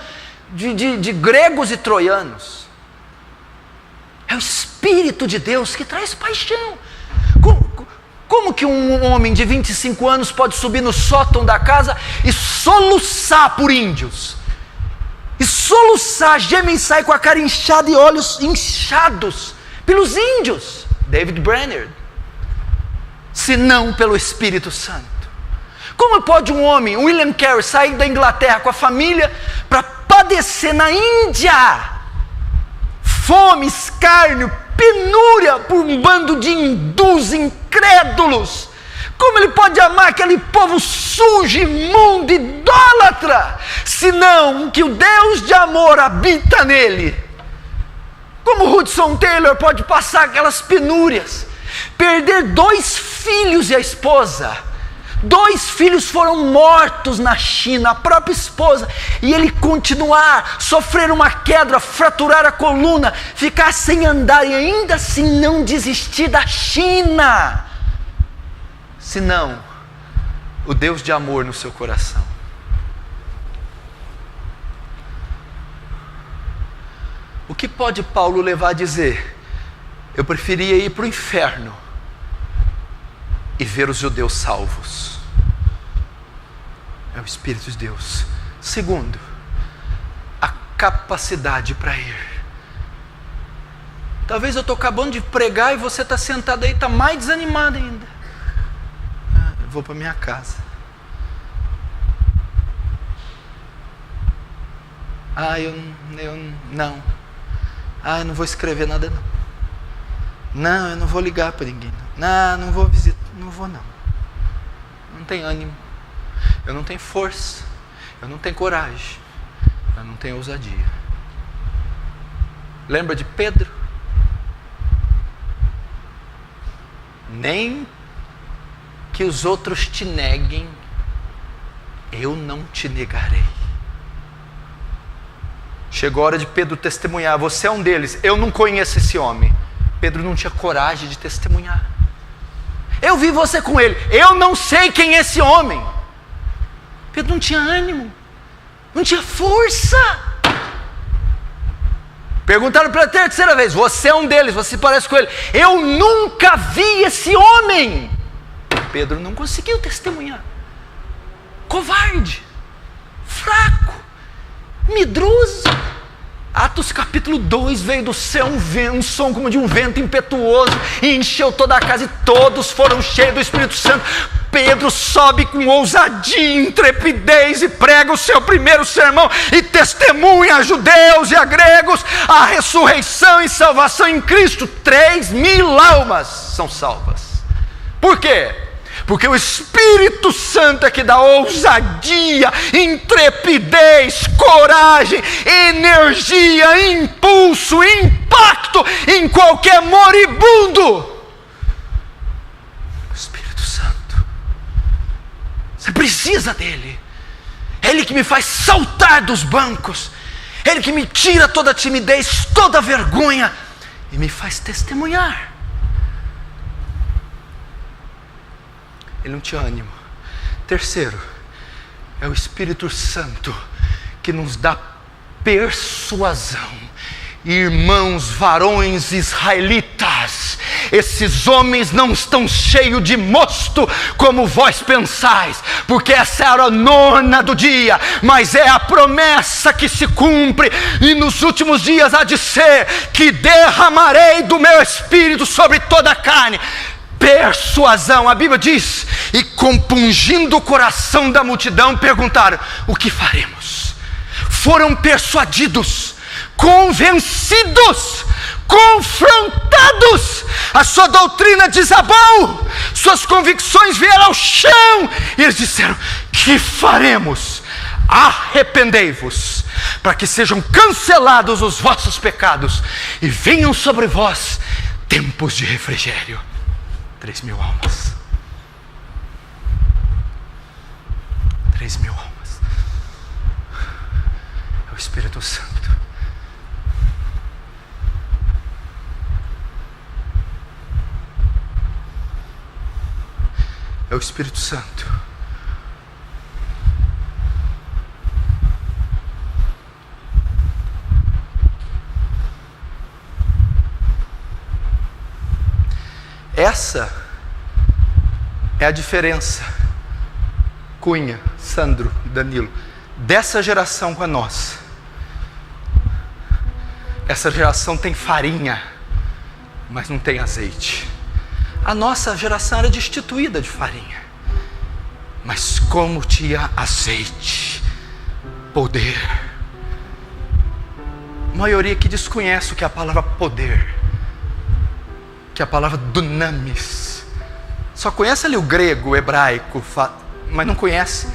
de gregos e troianos. É o Espírito de Deus que traz paixão. Como que um homem de 25 anos pode subir no sótão da casa e soluçar por índios? E soluçar, gemer e sair com a cara inchada e olhos inchados pelos índios? David Brainerd. Se não pelo Espírito Santo. Como pode um homem, William Carey, sair da Inglaterra com a família para padecer na Índia fome, escárnio, penúria por um bando de hindus incrédulos? Como ele pode amar aquele povo sujo, imundo, idólatra, senão que o Deus de amor habita nele? Como Hudson Taylor pode passar aquelas penúrias, perder 2 filhos e a esposa? 2 filhos foram mortos na China, a própria esposa, e ele continuar, sofrer uma queda, fraturar a coluna, ficar sem andar e ainda assim não desistir da China, senão o Deus de amor no seu coração. O que pode Paulo levar a dizer? Eu preferia ir para o inferno e ver os judeus salvos. É o Espírito de Deus. Segundo, a capacidade para ir. Talvez eu estou acabando de pregar e você está sentado aí, está mais desanimado ainda. Eu vou para minha casa. Eu não vou escrever nada não. Não, eu não vou ligar para ninguém. Não vou visitar. Não vou não. Não tenho ânimo. Eu não tenho força. Eu não tenho coragem. Eu não tenho ousadia. Lembra de Pedro? Nem que os outros te neguem, eu não te negarei. Chegou a hora de Pedro testemunhar. Você é um deles. Eu não conheço esse homem. Pedro não tinha coragem de testemunhar. Eu vi você com ele. Eu não sei quem é esse homem. Pedro não tinha ânimo. Não tinha força. Perguntaram pela 3ª vez. Você é um deles. Você parece com ele. Eu nunca vi esse homem. Pedro não conseguiu testemunhar. Covarde. Fraco. Medroso. Atos capítulo 2, veio do céu um som como de um vento impetuoso e encheu toda a casa e todos foram cheios do Espírito Santo. Pedro sobe com ousadia e intrepidez e prega o seu primeiro sermão e testemunha a judeus e a gregos a ressurreição e salvação em Cristo. 3.000 almas são salvas. Por quê? Porque o Espírito Santo é que dá ousadia, intrepidez, coragem, energia, impulso, impacto em qualquer moribundo. O Espírito Santo. Você precisa dele. Ele que me faz saltar dos bancos. Ele que me tira toda a timidez, toda a vergonha e me faz testemunhar. Ele não tinha ânimo. Terceiro, é o Espírito Santo que nos dá persuasão. Irmãos, varões israelitas, esses homens não estão cheios de mosto como vós pensais, porque essa é a hora 9ª do dia, mas é a promessa que se cumpre, e nos últimos dias há de ser que derramarei do meu Espírito sobre toda a carne. Persuasão, a Bíblia diz, e compungindo o coração da multidão, perguntaram: o que faremos? Foram persuadidos, convencidos, confrontados, a sua doutrina desabou, suas convicções vieram ao chão, e eles disseram: que faremos? Arrependei-vos, para que sejam cancelados os vossos pecados e venham sobre vós tempos de refrigério. 3.000 almas. 3.000 almas. É o Espírito Santo. É o Espírito Santo. Essa é a diferença, Cunha, Sandro, Danilo, dessa geração com a nossa. Essa geração tem farinha, mas não tem azeite. A nossa geração era destituída de farinha, mas como tinha azeite, poder. A maioria que desconhece o que é a palavra poder, que é a palavra dunamis. Só conhece ali o grego, o hebraico, mas não conhece,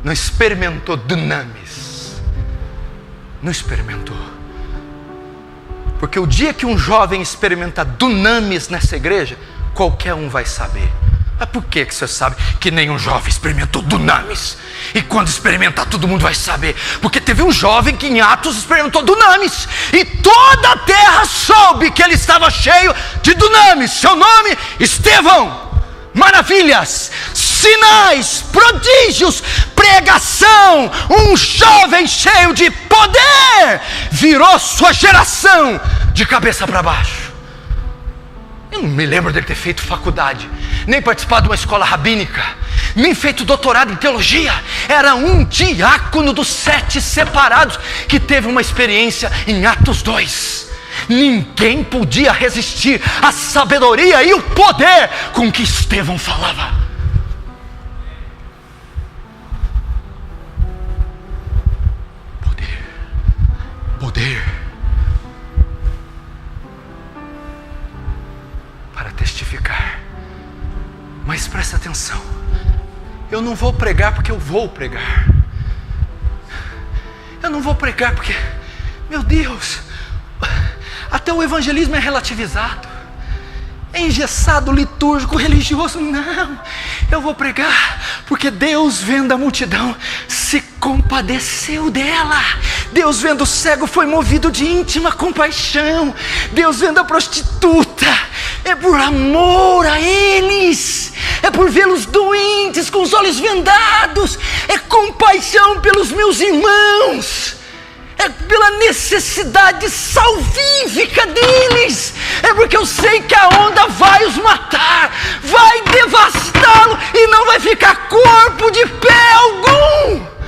não experimentou dunamis. Não experimentou. Porque o dia que um jovem experimenta dunamis nessa igreja, qualquer um vai saber. Mas por que você sabe que nenhum jovem experimentou dunamis? E quando experimentar, todo mundo vai saber. Porque teve um jovem que em Atos experimentou dunamis, e toda a terra soube que ele estava cheio de dunamis. Seu nome, Estevão. Maravilhas, sinais, prodígios, pregação. Um jovem cheio de poder virou sua geração de cabeça para baixo. Eu não me lembro dele ter feito faculdade, nem participado de uma escola rabínica, nem feito doutorado em teologia. Era um diácono dos 7 separados que teve uma experiência em Atos 2. Ninguém podia resistir à sabedoria e o poder com que Estevão falava. Poder para testificar. Mas presta atenção, eu não vou pregar porque eu vou pregar. Eu não vou pregar porque, meu Deus, até o evangelismo é relativizado, é engessado, litúrgico, religioso. Não, eu vou pregar porque Deus, vendo a multidão, se compadeceu dela. Deus, vendo o cego, foi movido de íntima compaixão. Deus, vendo a prostituta, é por amor a eles, é por vê-los doentes com os olhos vendados, é compaixão pelos meus irmãos, é pela necessidade salvífica deles, é porque eu sei que a onda vai os matar, vai devastá-lo e não vai ficar corpo de pé algum.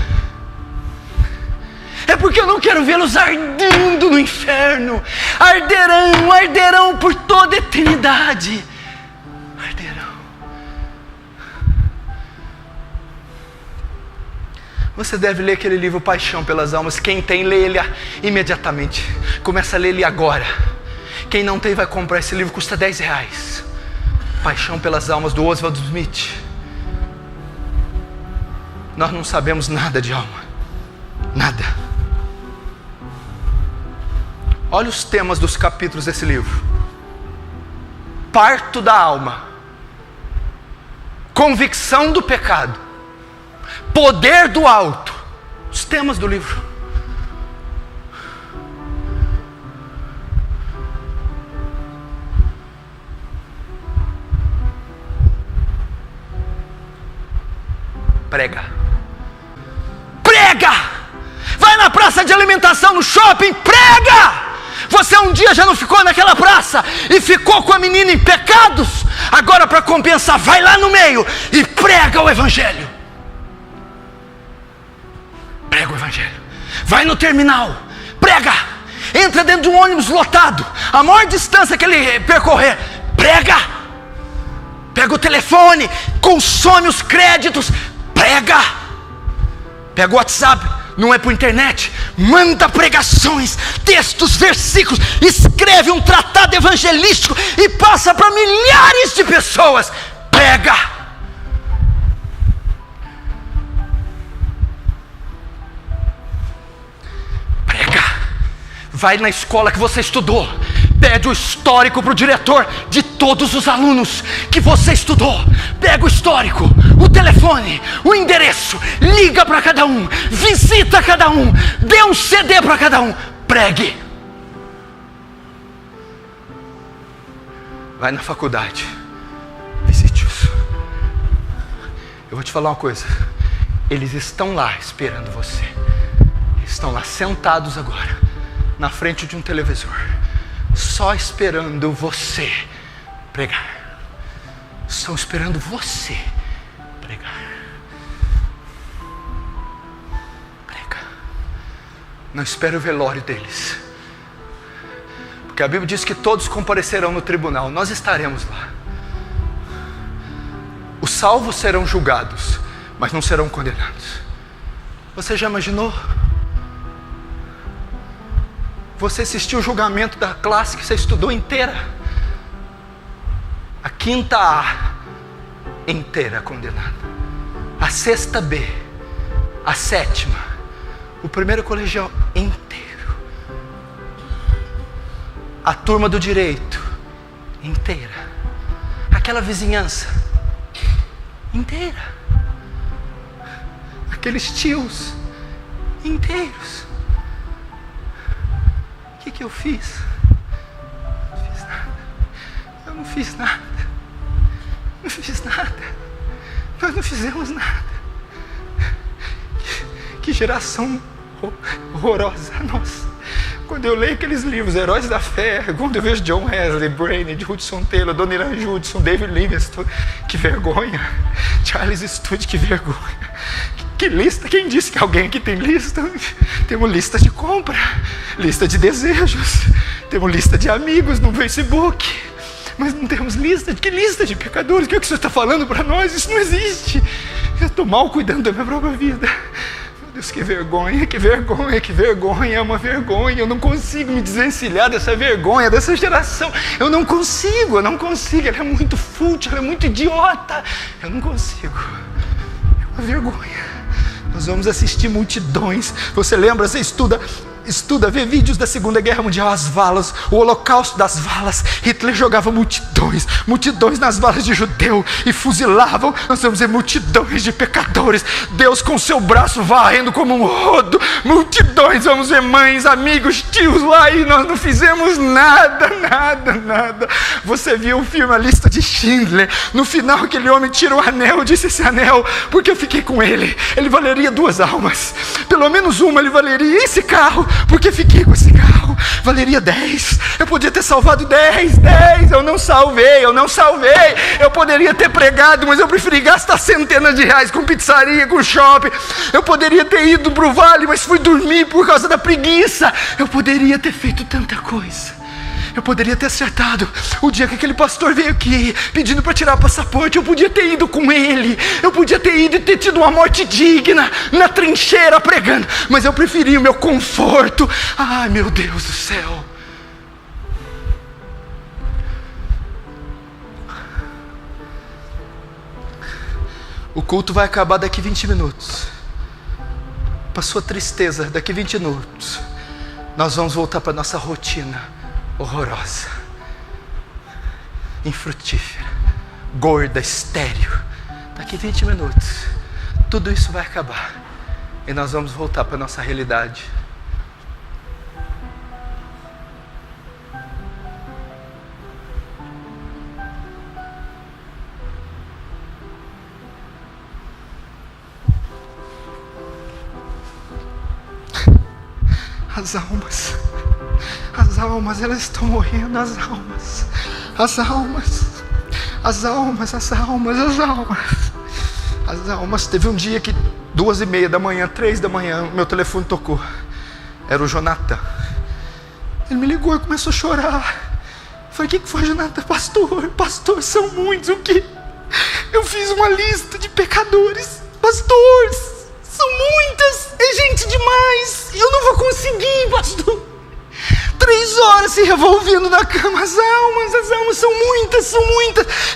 É porque eu não quero vê-los ardendo no inferno. Arderão, arderão por toda a eternidade. Arderão. Você deve ler aquele livro Paixão pelas Almas. Quem tem, lê ele imediatamente. Começa a ler ele agora. Quem não tem, vai comprar esse livro, custa R$10. Paixão pelas Almas, do Oswald Smith. Nós não sabemos nada de alma. Nada. Olha os temas dos capítulos desse livro: parto da alma, convicção do pecado, poder do alto. Os temas do livro. Prega. Prega! Vai na praça de alimentação, no shopping, prega! Você um dia já não ficou naquela praça e ficou com a menina em pecados? Agora, para compensar, vai lá no meio e prega o evangelho. Prega o evangelho. Vai no terminal, prega. Entra dentro de um ônibus lotado, a maior distância que ele percorrer, prega. Pega o telefone, consome os créditos, prega. Pega o WhatsApp, não é por internet, manda pregações, textos, versículos, escreve um tratado evangelístico e passa para milhares de pessoas. Prega. Prega. Vai na escola que você estudou, pede o histórico para o diretor de todos os alunos que você estudou. Pega o histórico, o telefone, o endereço, liga para cada um, visita cada um, dê um CD para cada um, pregue. Vai na faculdade, visite-os. Eu vou te falar uma coisa, eles estão lá esperando você. Estão lá sentados agora, na frente de um televisor, só esperando você pregar. Estão esperando você pregar. Prega. Não espere o velório deles, porque a Bíblia diz que todos comparecerão no tribunal. Nós estaremos lá. Os salvos serão julgados, mas não serão condenados. Você já imaginou? Você assistiu o julgamento da classe que você estudou inteira? A quinta A inteira condenada, a sexta B, a sétima, o primeiro colegial inteiro, a turma do direito inteira, aquela vizinhança inteira, aqueles tios inteiros. O que eu fiz? Não fiz nada. Eu não fiz nada. Não fiz nada. Nós não fizemos nada. Que geração horrorosa, nossa. Quando eu leio aqueles livros, Heróis da Fé, quando eu vejo John Wesley, Brainerd, Hudson Taylor, Adoniran Judson, David Livingstone, que vergonha. Charles Studi, que vergonha. Que lista? Quem disse que alguém aqui tem lista? Temos lista de compra, lista de desejos, temos lista de amigos no Facebook, mas não temos lista. Que lista de pecadores? O que é que você está falando para nós? Isso não existe. Eu estou mal cuidando da minha própria vida. Meu Deus, que vergonha, que vergonha, que vergonha. É uma vergonha. Eu não consigo me desvencilhar dessa vergonha, dessa geração. Eu não consigo. Ela é muito fútil, ela é muito idiota. Eu não consigo. É uma vergonha. Nós vamos assistir multidões. Você lembra, você estuda, vê vídeos da Segunda Guerra Mundial, as valas, o holocausto das valas. Hitler jogava multidões nas valas de judeu e fuzilavam. Nós vamos ver multidões de pecadores, Deus com seu braço varrendo como um rodo, multidões. Vamos ver mães, amigos, tios lá, e nós não fizemos nada. Você viu o filme A Lista de Schindler? No final aquele homem tira o anel, disse: esse anel, porque eu fiquei com ele valeria 2 almas, pelo menos uma ele valeria. Esse carro, porque fiquei com esse carro, valeria 10. Eu podia ter salvado 10. Eu não salvei. Eu poderia ter pregado, mas eu preferi gastar centenas de reais com pizzaria, com shopping. Eu poderia ter ido para o vale, mas fui dormir por causa da preguiça. Eu poderia ter feito tanta coisa. Eu poderia ter acertado o dia que aquele pastor veio aqui pedindo para tirar passaporte. Eu podia ter ido com ele. Eu podia ter ido e ter tido uma morte digna na trincheira pregando. Mas eu preferi o meu conforto. Ai, meu Deus do céu. O culto vai acabar daqui 20 minutos. Passou a tristeza, daqui 20 minutos nós vamos voltar para nossa rotina horrorosa, infrutífera, gorda, estéril. Daqui 20 minutos tudo isso vai acabar e nós vamos voltar para a nossa realidade. As almas, elas estão morrendo, as almas. Teve um dia que 2:30 da manhã, 3 da manhã, meu telefone tocou. Era o Jonathan. Ele me ligou e começou a chorar. Eu falei: o que foi, Jonathan? Pastor, são muitos. O quê? Eu fiz uma lista de pecadores. Pastor, são muitas. É gente demais. Eu não vou conseguir, pastor. 3 horas se revolvendo na cama. As almas são muitas.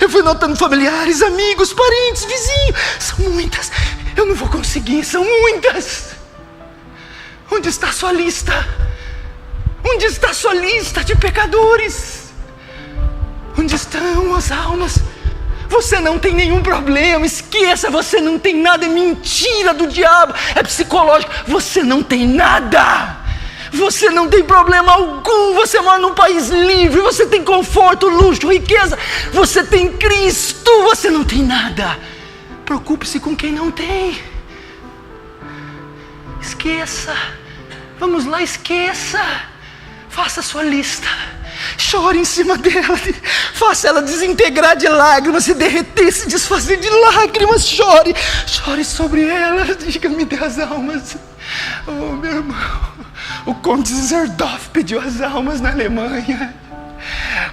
Eu fui notando familiares, amigos, parentes, vizinhos. São muitas. Eu não vou conseguir, são muitas. Onde está a sua lista? Onde está a sua lista de pecadores? Onde estão as almas? Você não tem nenhum problema, esqueça, você não tem nada, é mentira do diabo, é psicológico, você não tem nada, você não tem problema algum, você mora num país livre, você tem conforto, luxo, riqueza, você tem Cristo, você não tem nada. Preocupe-se com quem não tem. Esqueça, vamos lá, esqueça, faça a sua lista. Chore em cima dela, faça ela desintegrar de lágrimas, se derreter, se desfazer de lágrimas. Chore sobre ela, diga: me dê as almas. Oh, meu irmão, o Conde Zerdorf pediu as almas na Alemanha.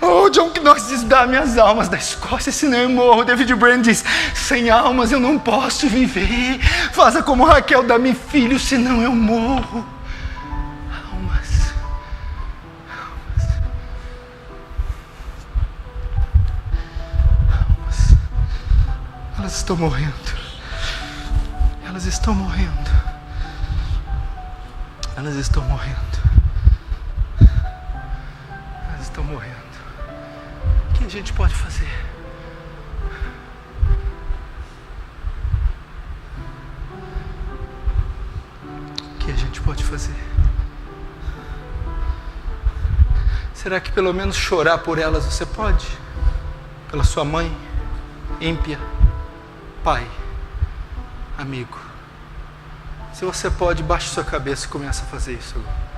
Oh, John Knox diz: dá-me as almas da Escócia, senão eu morro. David Brain diz: sem almas eu não posso viver. Faça como Raquel: dá-me filhos, senão eu morro. Elas estão morrendo. Elas estão morrendo. Elas estão morrendo. Elas estão morrendo. O que a gente pode fazer? O que a gente pode fazer? Será que pelo menos chorar por elas você pode? Pela sua mãe ímpia? Pai, amigo, se você pode, baixe sua cabeça e comece a fazer isso agora.